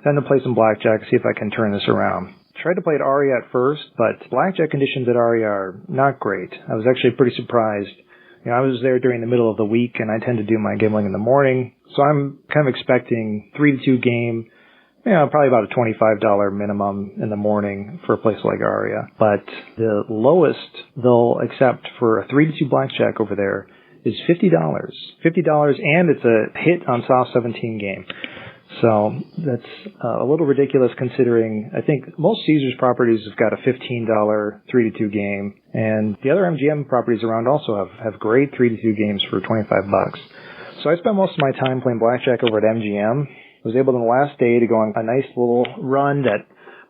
time to play some blackjack, see if I can turn this around. Tried to play at Aria at first, but blackjack conditions at Aria are not great. I was actually pretty surprised. I was there during the middle of the week, and I tend to do my gambling in the morning, so I'm kind of expecting 3-2 game, probably about a $25 minimum in the morning for a place like Aria. But the lowest they'll accept for a 3-2 blackjack over there is $50. $50, and it's a hit on soft 17 game. So that's a little ridiculous considering I think most Caesars properties have got a $15 3-2 game, and the other MGM properties around also have great 3-2 games for $25. So I spent most of my time playing blackjack over at MGM. I was able on the last day to go on a nice little run that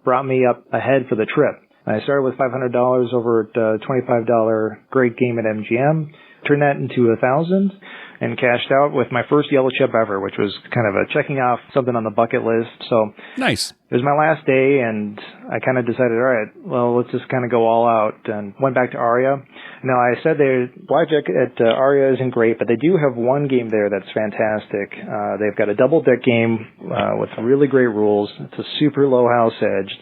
brought me up ahead for the trip. I started with $500 over at a $25 great game at MGM, turned that into $1,000, and cashed out with my first yellow chip ever, which was kind of a checking off something on the bucket list. So nice. It was my last day, and I kind of decided, all right, well, let's just kind of go all out, and went back to Aria. Now, I said blackjack at Aria isn't great, but they do have one game there that's fantastic. They've got a double deck game with really great rules. It's a super low house edge,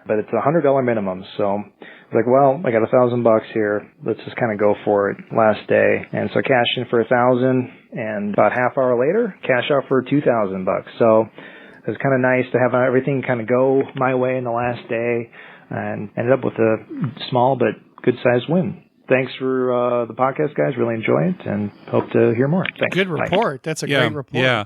but it's a $100 minimum, so was like, well, I got $1,000 here. Let's just kind of go for it last day. And so I cashed in for $1,000, and about half hour later, cash out for $2,000. So it was kind of nice to have everything kind of go my way in the last day, and ended up with a small but good-sized win. Thanks for the podcast, guys. Really enjoy it, and hope to hear more. Thanks. Good report. That's a great report. Yeah.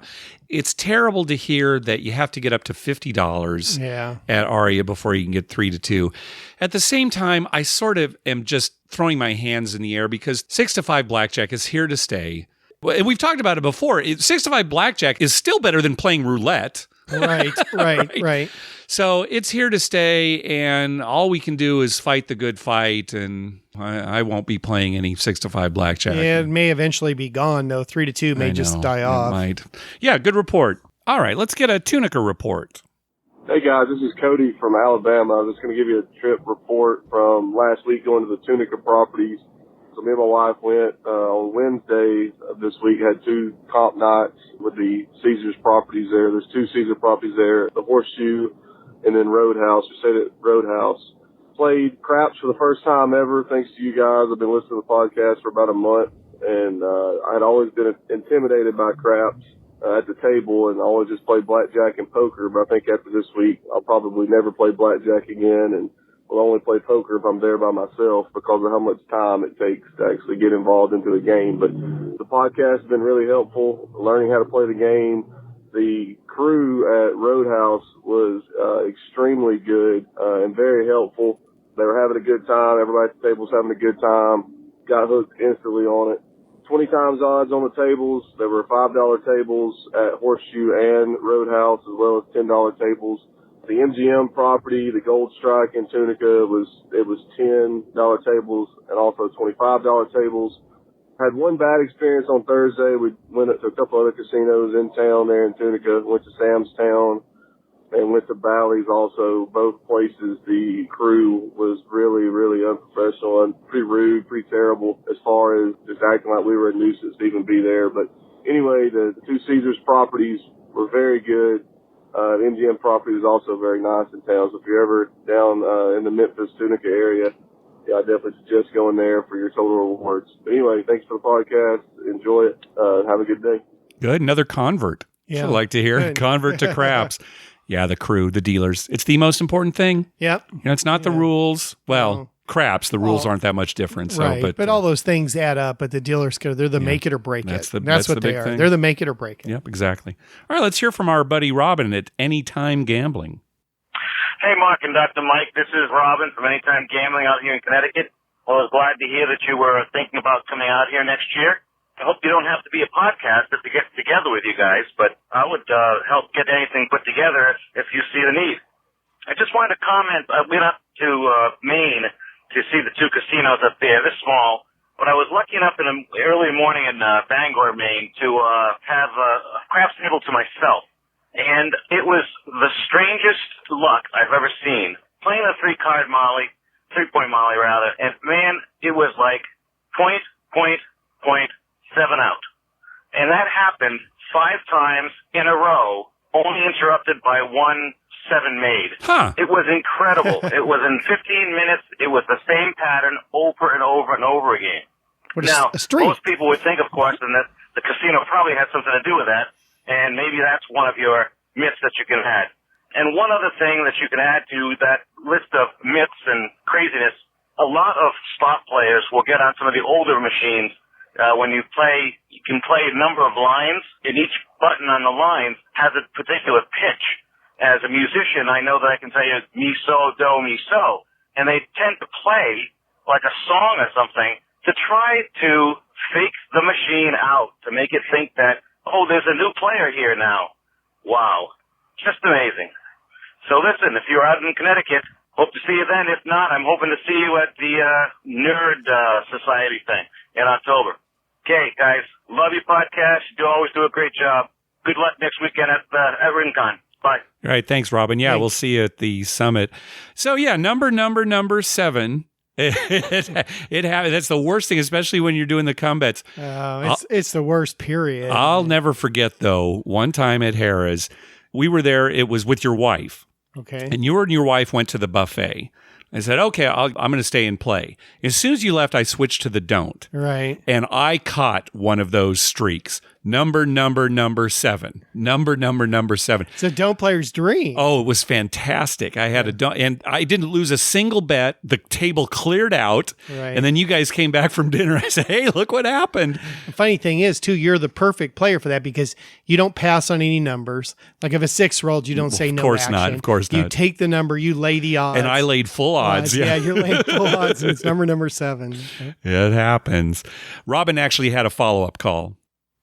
It's terrible to hear that you have to get up to $50 at Aria before you can get 3-2. At the same time, I sort of am just throwing my hands in the air because 6-5 blackjack is here to stay. And we've talked about it before. 6-5 blackjack is still better than playing roulette. Right. So it's here to stay, and all we can do is fight the good fight, and I won't be playing any 6-5 blackjack. Yeah, it may eventually be gone, though. 3-2 may just die off. Might. Yeah, good report. All right, let's get a Tunica report. Hey, guys, this is Cody from Alabama. I'm just going to give you a trip report from last week going to the Tunica properties. So me and my wife went on Wednesday of this week, had 2 comp nights with the Caesars properties there. There's 2 Caesar properties there, the Horseshoe and then Roadhouse. We stayed at Roadhouse. Played craps for the first time ever, thanks to you guys. I've been listening to the podcast for about a month, and I had always been intimidated by craps at the table, and I always just played blackjack and poker. But I think after this week, I'll probably never play blackjack again, and will only play poker if I'm there by myself because of how much time it takes to actually get involved into the game. But the podcast has been really helpful, learning how to play the game. The crew at Roadhouse was extremely good and very helpful. They were having a good time. Everybody at the table was having a good time. Got hooked instantly on it. 20 times odds on the tables. There were $5 tables at Horseshoe and Roadhouse, as well as $10 tables. The MGM property, the Gold Strike in Tunica, it was $10 tables and also $25 tables. Had one bad experience on Thursday. We went to a couple other casinos in town there in Tunica, went to Sam's Town and went to Bally's also. Both places, the crew was really, really unprofessional and pretty rude, pretty terrible as far as just acting like we were a nuisance to even be there. But anyway, the 2 Caesars properties were very good. The MGM property is also very nice in town. So if you're ever down in the Memphis, Tunica area, yeah, I definitely suggest going there for your total rewards. But anyway, thanks for the podcast. Enjoy it. Have a good day. Good. Another convert. Yeah. I'd like to hear. Good. Convert to craps. Yeah, the crew, the dealers. It's the most important thing. Yep. It's not the rules. Well, craps, the rules aren't that much different. So, right. But all those things add up. But the dealers, they're the make it or break it. That's what they are. Thing. They're the make it or break it. Yep, exactly. All right, let's hear from our buddy Robin at Anytime Gambling. Hey, Mark and Dr. Mike. This is Robin from Anytime Gambling out here in Connecticut. Well, I was glad to hear that you were thinking about coming out here next year. I hope you don't have to be a podcaster to get together with you guys, but I would help get anything put together if you see the need. I just wanted to comment. I went up to Maine to see the 2 casinos up there. They're small, but I was lucky enough in the early morning in Bangor, Maine, to have a craps table to myself. And it was the strangest luck I've ever seen. Playing a 3-point Molly, and man, it was like point, 7 out. And that happened 5 times in a row, only interrupted by 1 7 made. Huh. It was incredible. It was in 15 minutes. It was the same pattern over and over and over again. Now, most people would think, of course, that the casino probably had something to do with that, and maybe that's one of your myths that you can add. And one other thing that you can add to that list of myths and craziness, a lot of slot players will get on some of the older machines. When you play, you can play a number of lines, and each button on the lines has a particular pitch. As a musician, I know that I can tell you mi, so, do, mi, so. And they tend to play like a song or something to try to fake the machine out, to make it think that, oh, there's a new player here now. Wow. Just amazing. So listen, if you're out in Connecticut, hope to see you then. If not, I'm hoping to see you at the Nerd Society thing in October. Okay, guys, love your podcast. You always do a great job. Good luck next weekend at Rincon. Bye. All right, thanks, Robin. Yeah, thanks. We'll see you at the summit. So yeah, number 7. That's the worst thing, especially when you're doing the combats. It's the worst period. I'll never forget though. One time at Harrah's, we were there. It was with your wife. Okay. And you and your wife went to the buffet. I said, okay, I'm going to stay and play. As soon as you left, I switched to the don't. Right. And I caught one of those streaks. Number 7. Number 7. It's a don't player's dream. Oh, it was fantastic. I had a don't, and I didn't lose a single bet. The table cleared out. Right. And then you guys came back from dinner. I said, hey, look what happened. The funny thing is, too, you're the perfect player for that because you don't pass on any numbers. Like if a 6 rolled, you don't say no action. Of course not. You take the number, you lay the odds. And I laid full odds. Yeah, you're laying full odds, and it's number 7. It happens. Robin actually had a follow-up call.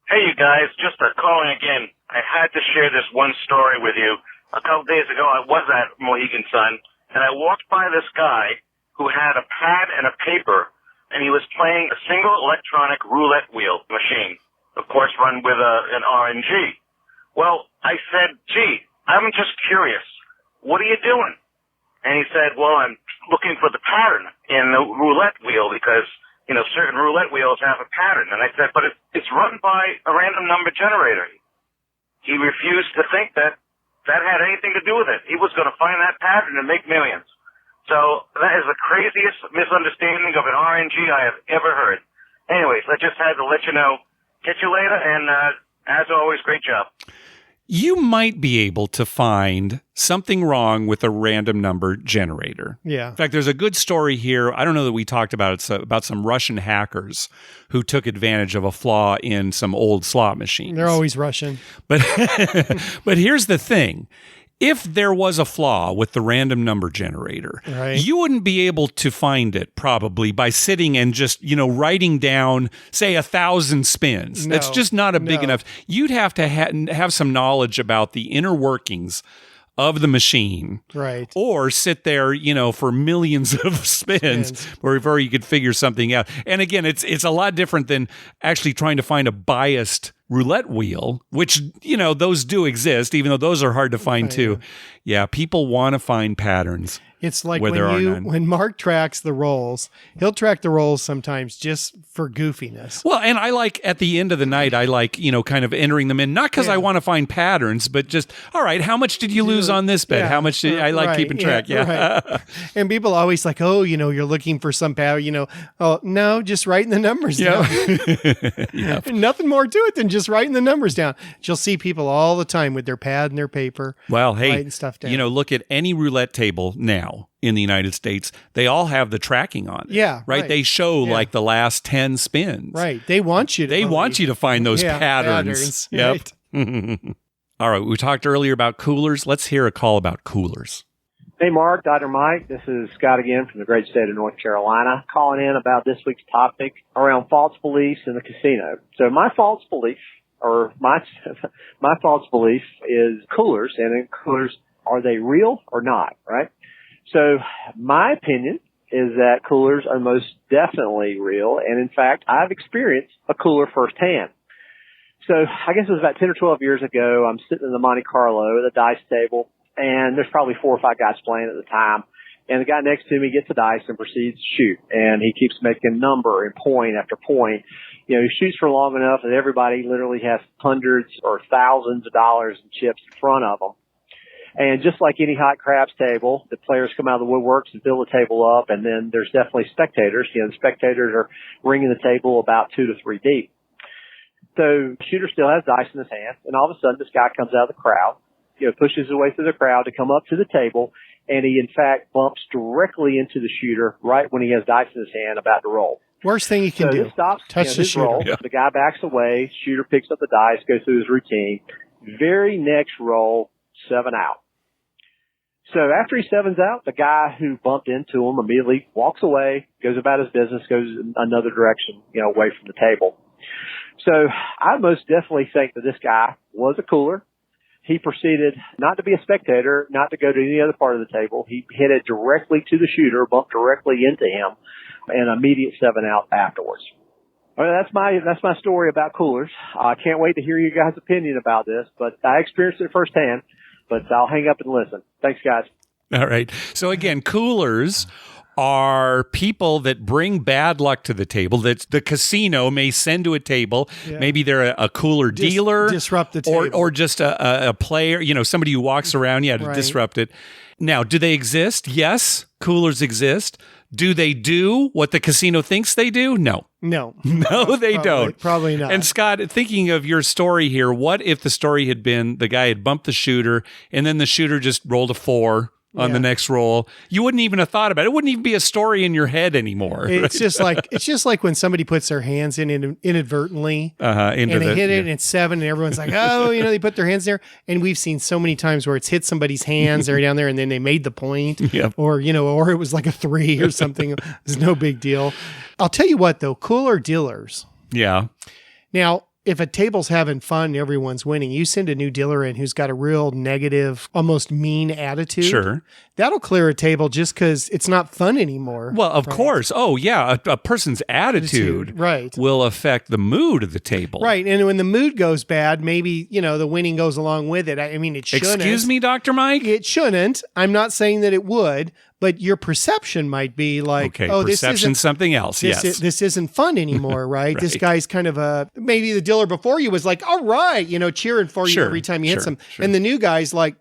Hey, you guys, just calling again. I had to share this one story with you. A couple days ago, I was at Mohegan Sun, and I walked by this guy who had a pad and a paper, and he was playing a single electronic roulette wheel machine, of course, run with an RNG. Well, I said, gee, I'm just curious. What are you doing? And he said, well, I'm looking for the pattern in the roulette wheel because certain roulette wheels have a pattern. And I said, but it's run by a random number generator. He refused to think that had anything to do with it. He was going to find that pattern and make millions. So that is the craziest misunderstanding of an RNG I have ever heard. Anyways, I just had to let you know. Catch you later, and as always, great job. You might be able to find something wrong with a random number generator. Yeah. In fact, there's a good story here. I don't know that we talked about it. It's about some Russian hackers who took advantage of a flaw in some old slot machines. They're always Russian. But but here's the thing. If there was a flaw with the random number generator, right, you wouldn't be able to find it probably by sitting and just, writing down, say, 1,000 spins. No, That's just not a big enough. You'd have to have some knowledge about the inner workings of the machine. Right. Or sit there, for millions of spins before you could figure something out. And again, it's a lot different than actually trying to find a biased roulette wheel, which, those do exist, even though those are hard to find too. Yeah, people want to find patterns. It's like when when Mark tracks the rolls, he'll track the rolls sometimes just for goofiness. Well, and I like at the end of the night, I like, kind of entering them in, not because I want to find patterns, but just, all right, how much did you lose on this bet? How much did I like keeping track? Yeah. Right. And people always like, oh, you're looking for some pattern, oh, no, just writing the numbers down. Nothing more to it than just writing the numbers down. You'll see people all the time with their pad and their paper. Well, hey, writing stuff down. Look at any roulette table now in the United States. They all have the tracking on it. Yeah. Right. They show like the last 10 spins. Right. They want you to find those patterns. Yep. Right. All right. We talked earlier about coolers. Let's hear a call about coolers. Hey, Mark, Dr. Mike. This is Scott again from the great state of North Carolina, calling in about this week's topic around false beliefs in the casino. So my false belief, or my false belief is coolers, and in coolers, are they real or not, right? So my opinion is that coolers are most definitely real, and in fact, I've experienced a cooler firsthand. So I guess it was about 10 or 12 years ago. I'm sitting in the Monte Carlo at a dice table, and there's probably 4 or 5 guys playing at the time. And the guy next to me gets a dice and proceeds to shoot. And he keeps making number and point after point. He shoots for long enough that everybody literally has hundreds or thousands of dollars in chips in front of them. And just like any hot craps table, the players come out of the woodworks and fill the table up. And then there's definitely spectators. The spectators are ringing the table about 2 to 3 deep. So the shooter still has dice in his hand. And all of a sudden, this guy comes out of the crowd, pushes his way through the crowd to come up to the table. And he, in fact, bumps directly into the shooter right when he has dice in his hand about to roll. Worst thing you can do. This stops touch the shooter. Roll. Yeah. The guy backs away. Shooter picks up the dice, goes through his routine. Very next roll, 7 out. So after he 7s out, the guy who bumped into him immediately walks away, goes about his business, goes in another direction, away from the table. So I most definitely think that this guy was a cooler. He proceeded not to be a spectator, not to go to any other part of the table. He hit it directly to the shooter, bumped directly into him, and immediate 7 out afterwards. Well, that's my story about coolers. I can't wait to hear your guys' opinion about this, but I experienced it firsthand. But I'll hang up and listen. Thanks, guys. All right. So again, coolers are people that bring bad luck to the table that the casino may send to a table. Yeah. Maybe they're a cooler dealer. Disrupt the table. Or just a player, somebody who walks around, to disrupt it. Now, do they exist? Yes, coolers exist. Do they do what the casino thinks they do? No. No. No, they don't. Probably not. And Scott, thinking of your story here, what if the story had been the guy had bumped the shooter and then the shooter just rolled a 4 on the next roll? You wouldn't even have thought about it. It wouldn't even be a story in your head anymore. It's just like when somebody puts their hands in inadvertently and they hit it and it's 7 and everyone's like, oh, they put their hands there. And we've seen so many times where it's hit somebody's hands, they're down there and then they made the point or it was like a 3 or something. It's no big deal. I'll tell you what though, cooler dealers. Yeah. Now, if a table's having fun and everyone's winning, you send a new dealer in who's got a real negative, almost mean attitude. Sure. That'll clear a table just because it's not fun anymore. Well, of course. Oh, yeah. A person's attitude will affect the mood of the table. Right. And when the mood goes bad, maybe, the winning goes along with it. I mean, it shouldn't. Excuse me, Dr. Mike? It shouldn't. I'm not saying that it would, but your perception might be like, okay, perception's something else. Yes. This isn't fun anymore, right? This guy's kind of maybe the dealer before you was like, all right, cheering for you every time you hit some. Sure. And the new guy's like,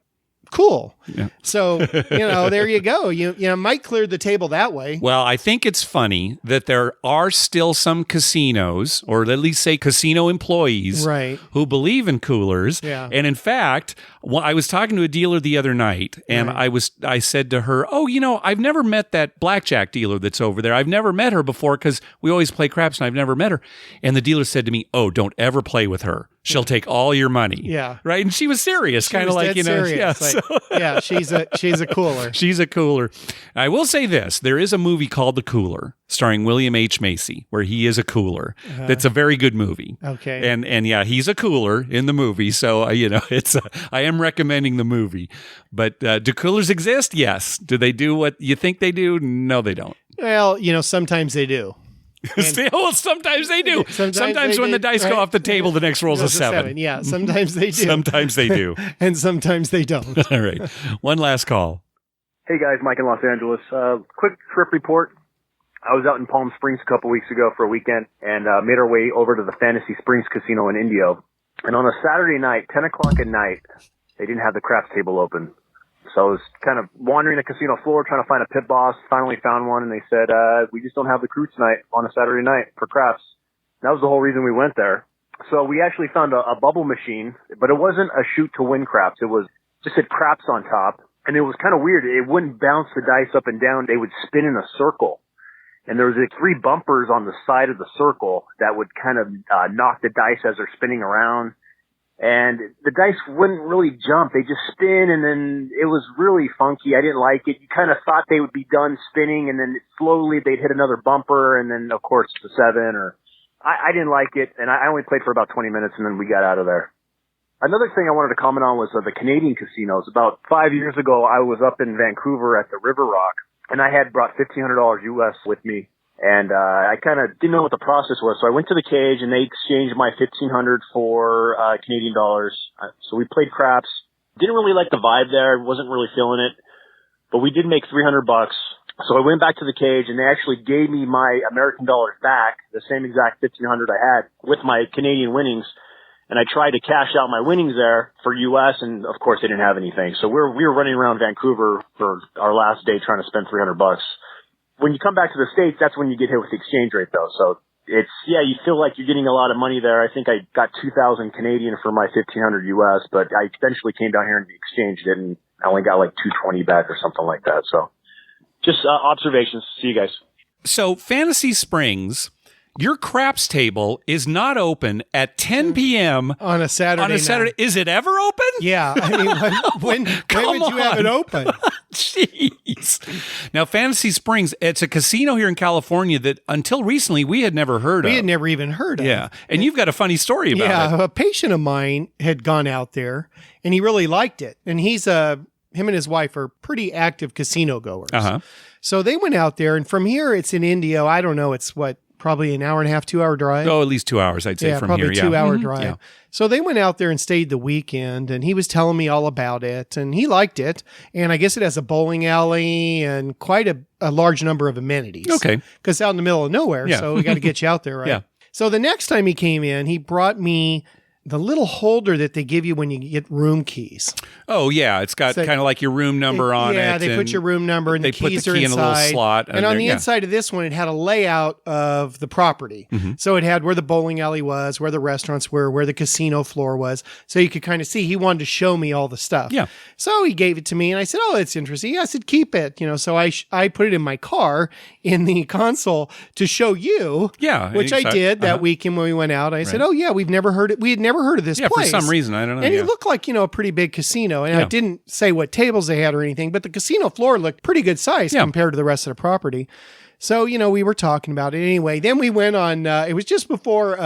cool. Yeah. So, there you go. You might clear the table that way. Well, I think it's funny that there are still some casinos, or at least say casino employees, who believe in coolers. Yeah. And in fact, I was talking to a dealer the other night, and I said to her, oh, I've never met that blackjack dealer that's over there. I've never met her before because we always play craps and I've never met her. And the dealer said to me, oh, don't ever play with her. She'll take all your money. Yeah. Right. And she was serious, kind of like, serious. Yeah. She's a cooler. She's a cooler. I will say this. There is a movie called The Cooler starring William H. Macy where he is a cooler. That's a very good movie. Okay. And yeah, he's a cooler in the movie. So, I am recommending the movie. But do coolers exist? Yes. Do they do what you think they do? No, they don't. Well, sometimes they do. Sometimes they do. Sometimes when the dice go off the table, the next roll's a 7. Yeah, sometimes they do. Sometimes they do. And sometimes they don't. All right. One last call. Hey, guys. Mike in Los Angeles. Quick trip report. I was out in Palm Springs a couple weeks ago for a weekend and made our way over to the Fantasy Springs Casino in Indio. And on a Saturday night, 10 o'clock at night, they didn't have the craps table open. So I was kind of wandering the casino floor trying to find a pit boss, finally found one, and they said, we just don't have the crew tonight on a Saturday night for craps. That was the whole reason we went there. So we actually found a bubble machine, but it wasn't a shoot to win craps. It was just had craps on top, and it was kind of weird. It wouldn't bounce the dice up and down. They would spin in a circle. And there was 3 bumpers on the side of the circle that would kind of knock the dice as they're spinning around. And the dice wouldn't really jump. They just spin, and then it was really funky. I didn't like it. You kind of thought they would be done spinning, and then slowly they'd hit another bumper, and then, of course, it's a 7. Or I didn't like it, and I only played for about 20 minutes, and then we got out of there. Another thing I wanted to comment on was the Canadian casinos. About 5 years ago, I was up in Vancouver at the River Rock, and I had brought $1,500 US with me. And I kind of didn't know what the process was, so I went to the cage and they exchanged my $1,500 for Canadian dollars. So we played craps. Didn't really like the vibe there, wasn't really feeling it, but we did make $300. So I went back to the cage and they actually gave me my American dollars back, the same exact $1,500 I had with my Canadian winnings. And I tried to cash out my winnings there for US, and of course they didn't have anything. So we were running around Vancouver for our last day trying to spend $300. When you come back to the States, that's when you get hit with the exchange rate, though. So it's, you feel like you're getting a lot of money there. I think I got 2,000 Canadian for my 1,500 US, but I eventually came down here and exchanged it, and I only got like 220 back or something like that. So just observations. See you guys. So Fantasy Springs, your craps table is not open at 10 p.m. on a Saturday night. Is it ever open? Yeah. I mean, when would you have it open? Jeez. Now, Fantasy Springs, it's a casino here in California that until recently we had never heard of. We had never even heard of. Yeah. And you've got a funny story about it. Yeah. A patient of mine had gone out there and he really liked it. And him and his wife are pretty active casino goers. Uh-huh. So they went out there, and from here, it's in Indio. I don't know. It's probably an hour and a half, 2 hour drive. Oh, at least 2 hours, I'd say, from probably here. Yeah, 2 hour drive. Yeah. So they went out there and stayed the weekend, and he was telling me all about it, and he liked it. And I guess it has a bowling alley and quite a large number of amenities. Okay. Because it's out in the middle of nowhere, so we got to get you out there, right? Yeah. So the next time he came in, he brought me the little holder that they give you when you get room keys. Oh yeah, it's got kind of like your room number on it. Yeah, they put your room number and the keys are inside. In a little slot. And on the inside of this one, it had a layout of the property. Mm-hmm. So it had where the bowling alley was, where the restaurants were, where the casino floor was. So you could kind of see. He wanted to show me all the stuff. Yeah. So he gave it to me, and I said, "Oh, it's interesting." I said, "Keep it." So I put it in my car in the console to show you. Yeah, which I did that weekend when we went out. I said, "Oh yeah, we've never heard it. We had never heard of this place for some reason. I don't know." And it looked like a pretty big casino, and I didn't say what tables they had or anything, but the casino floor looked pretty good size compared to the rest of the property. So, we were talking about it anyway. Then we went on, it was just before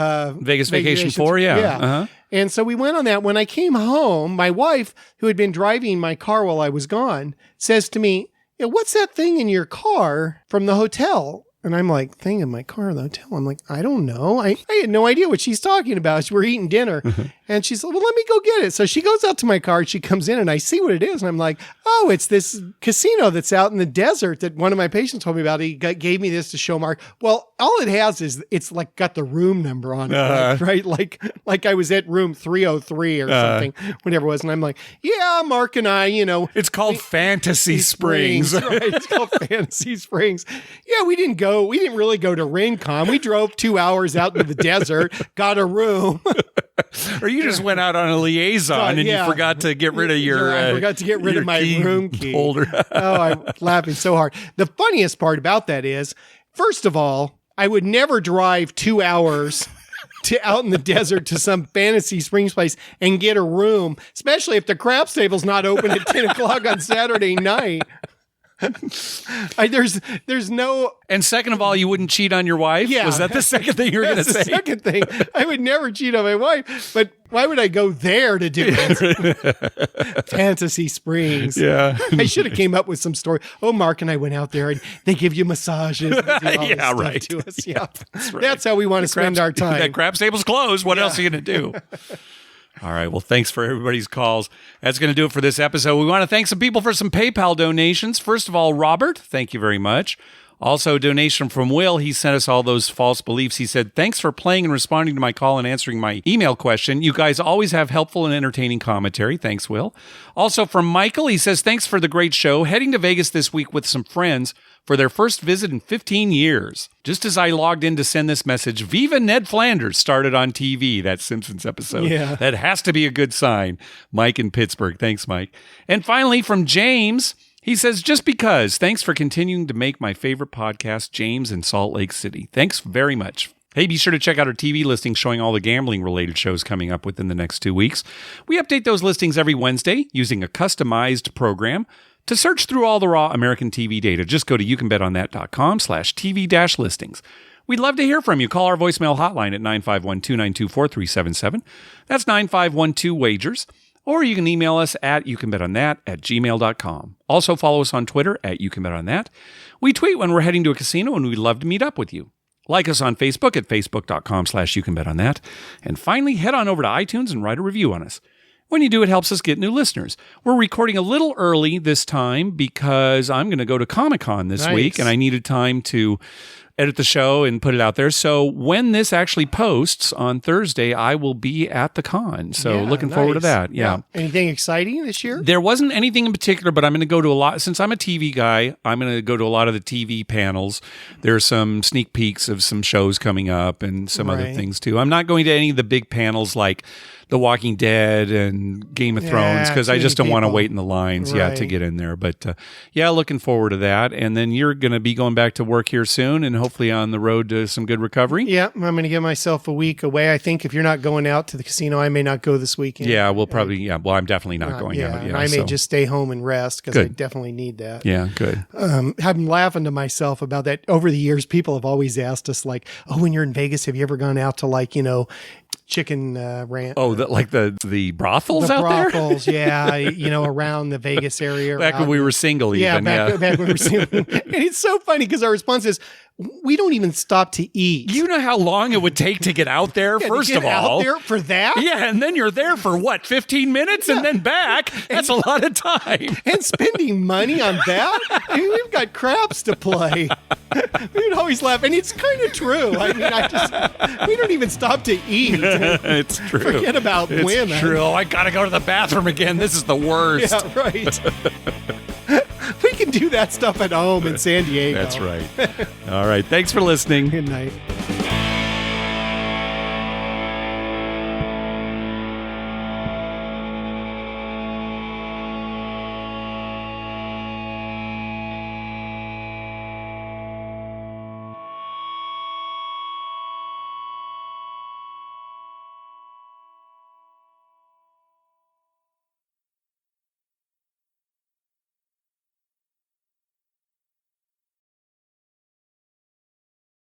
Vegas Vacation 4, yeah. And so we went on that. When I came home, my wife, who had been driving my car while I was gone, says to me, "What's that thing in your car from the hotel?" And I'm like, "Thing in my car in the hotel?" I'm like, "I don't know." I had no idea what she's talking about. We're eating dinner. And she said, "Well, let me go get it." So she goes out to my car and she comes in and I see what it is. And I'm like, "Oh, it's this casino that's out in the desert that one of my patients told me about. He gave me this to show Mark." Well, all it has is it's like got the room number on it, right? Like I was at room 303 or something, whatever it was. And I'm like, "Yeah, Mark and I, It's called Fantasy Springs. Right? It's called Fantasy Springs. Yeah, we didn't really go to Rincon. We drove 2 hours out into the desert, got a room. Or you just went out on a liaison and you forgot to get rid of your I forgot to get rid of my room key holder. Oh, I'm laughing so hard. The funniest part about that is, first of all, I would never drive 2 hours out in the desert to some Fantasy Springs place and get a room, especially if the craps table's not open at 10 o'clock on Saturday night. There's no. And second of all, you wouldn't cheat on your wife? Yeah. Was that the second thing you were going to say? The second thing. I would never cheat on my wife, but why would I go there to do it? Fantasy Springs. Yeah. I should have came up with some story. Oh, Mark and I went out there and they give you massages. Yeah, right. To us. Yeah, that's right. That's how we want to spend our time. That craps table's closed. What else are you going to do? All right. Well, thanks for everybody's calls. That's going to do it for this episode. We want to thank some people for some PayPal donations. First of all, Robert, thank you very much. Also, a donation from Will. He sent us all those false beliefs. He said, "Thanks for playing and responding to my call and answering my email question. You guys always have helpful and entertaining commentary." Thanks, Will. Also from Michael, he says, "Thanks for the great show. Heading to Vegas this week with some friends for their first visit in 15 years. Just as I logged in to send this message, Viva Ned Flanders started on TV, that Simpsons episode. Yeah. That has to be a good sign." Mike in Pittsburgh. Thanks, Mike. And finally, from James, he says, "Just because. Thanks for continuing to make my favorite podcast, James in Salt Lake City. Thanks very much." Hey, be sure to check out our TV listings showing all the gambling-related shows coming up within the next 2 weeks. We update those listings every Wednesday using a customized program. To search through all the raw American TV data, just go to youcanbetonthat.com/TV-listings. We'd love to hear from you. Call our voicemail hotline at 951-292-4377. That's 9512-WAGERS. Or you can email us at youcanbetonthat@gmail.com. Also follow us on Twitter at youcanbetonthat. We tweet when we're heading to a casino and we'd love to meet up with you. Like us on Facebook at facebook.com/youcanbetonthat. And finally, head on over to iTunes and write a review on us. When you do, it helps us get new listeners. We're recording a little early this time because I'm going to go to Comic-Con this week, and I needed time to edit the show and put it out there. So when this actually posts on Thursday, I will be at the con. So looking forward to that. Yeah. Anything exciting this year? There wasn't anything in particular, but I'm going to go to a lot. Since I'm a TV guy, I'm going to go to a lot of the TV panels. There's some sneak peeks of some shows coming up and some other things too. I'm not going to any of the big panels like The Walking Dead and Game of Thrones because I just don't want to wait in the lines to get in there. But looking forward to that. And then you're going to be going back to work here soon and hopefully on the road to some good recovery. Yeah, I'm going to give myself a week away. I think if you're not going out to the casino, I may not go this weekend. Yeah, we'll probably, well, I'm definitely not going out. Yeah, I may just stay home and rest because I definitely need that. Yeah, good. I'm laughing to myself about that. Over the years, people have always asked us like, "Oh, when you're in Vegas, have you ever gone out to like, chicken ranch?" Oh, like the brothels out there? The brothels, around the Vegas area. Back when we were single even. Back when we were single. And it's so funny because our response is, we don't even stop to eat. You know how long it would take to get out there, first of all. Out there for that? Yeah, and then you're there for what, 15 minutes and then back? That's a lot of time. And spending money on that? I mean, we've got craps to play. We would always laugh, and it's kind of true. I mean, we don't even stop to eat. It's true. Forget about women. It's true. Oh, I got to go to the bathroom again. This is the worst. Yeah, right. We can do that stuff at home in San Diego. That's right. All right. Thanks for listening. Good night.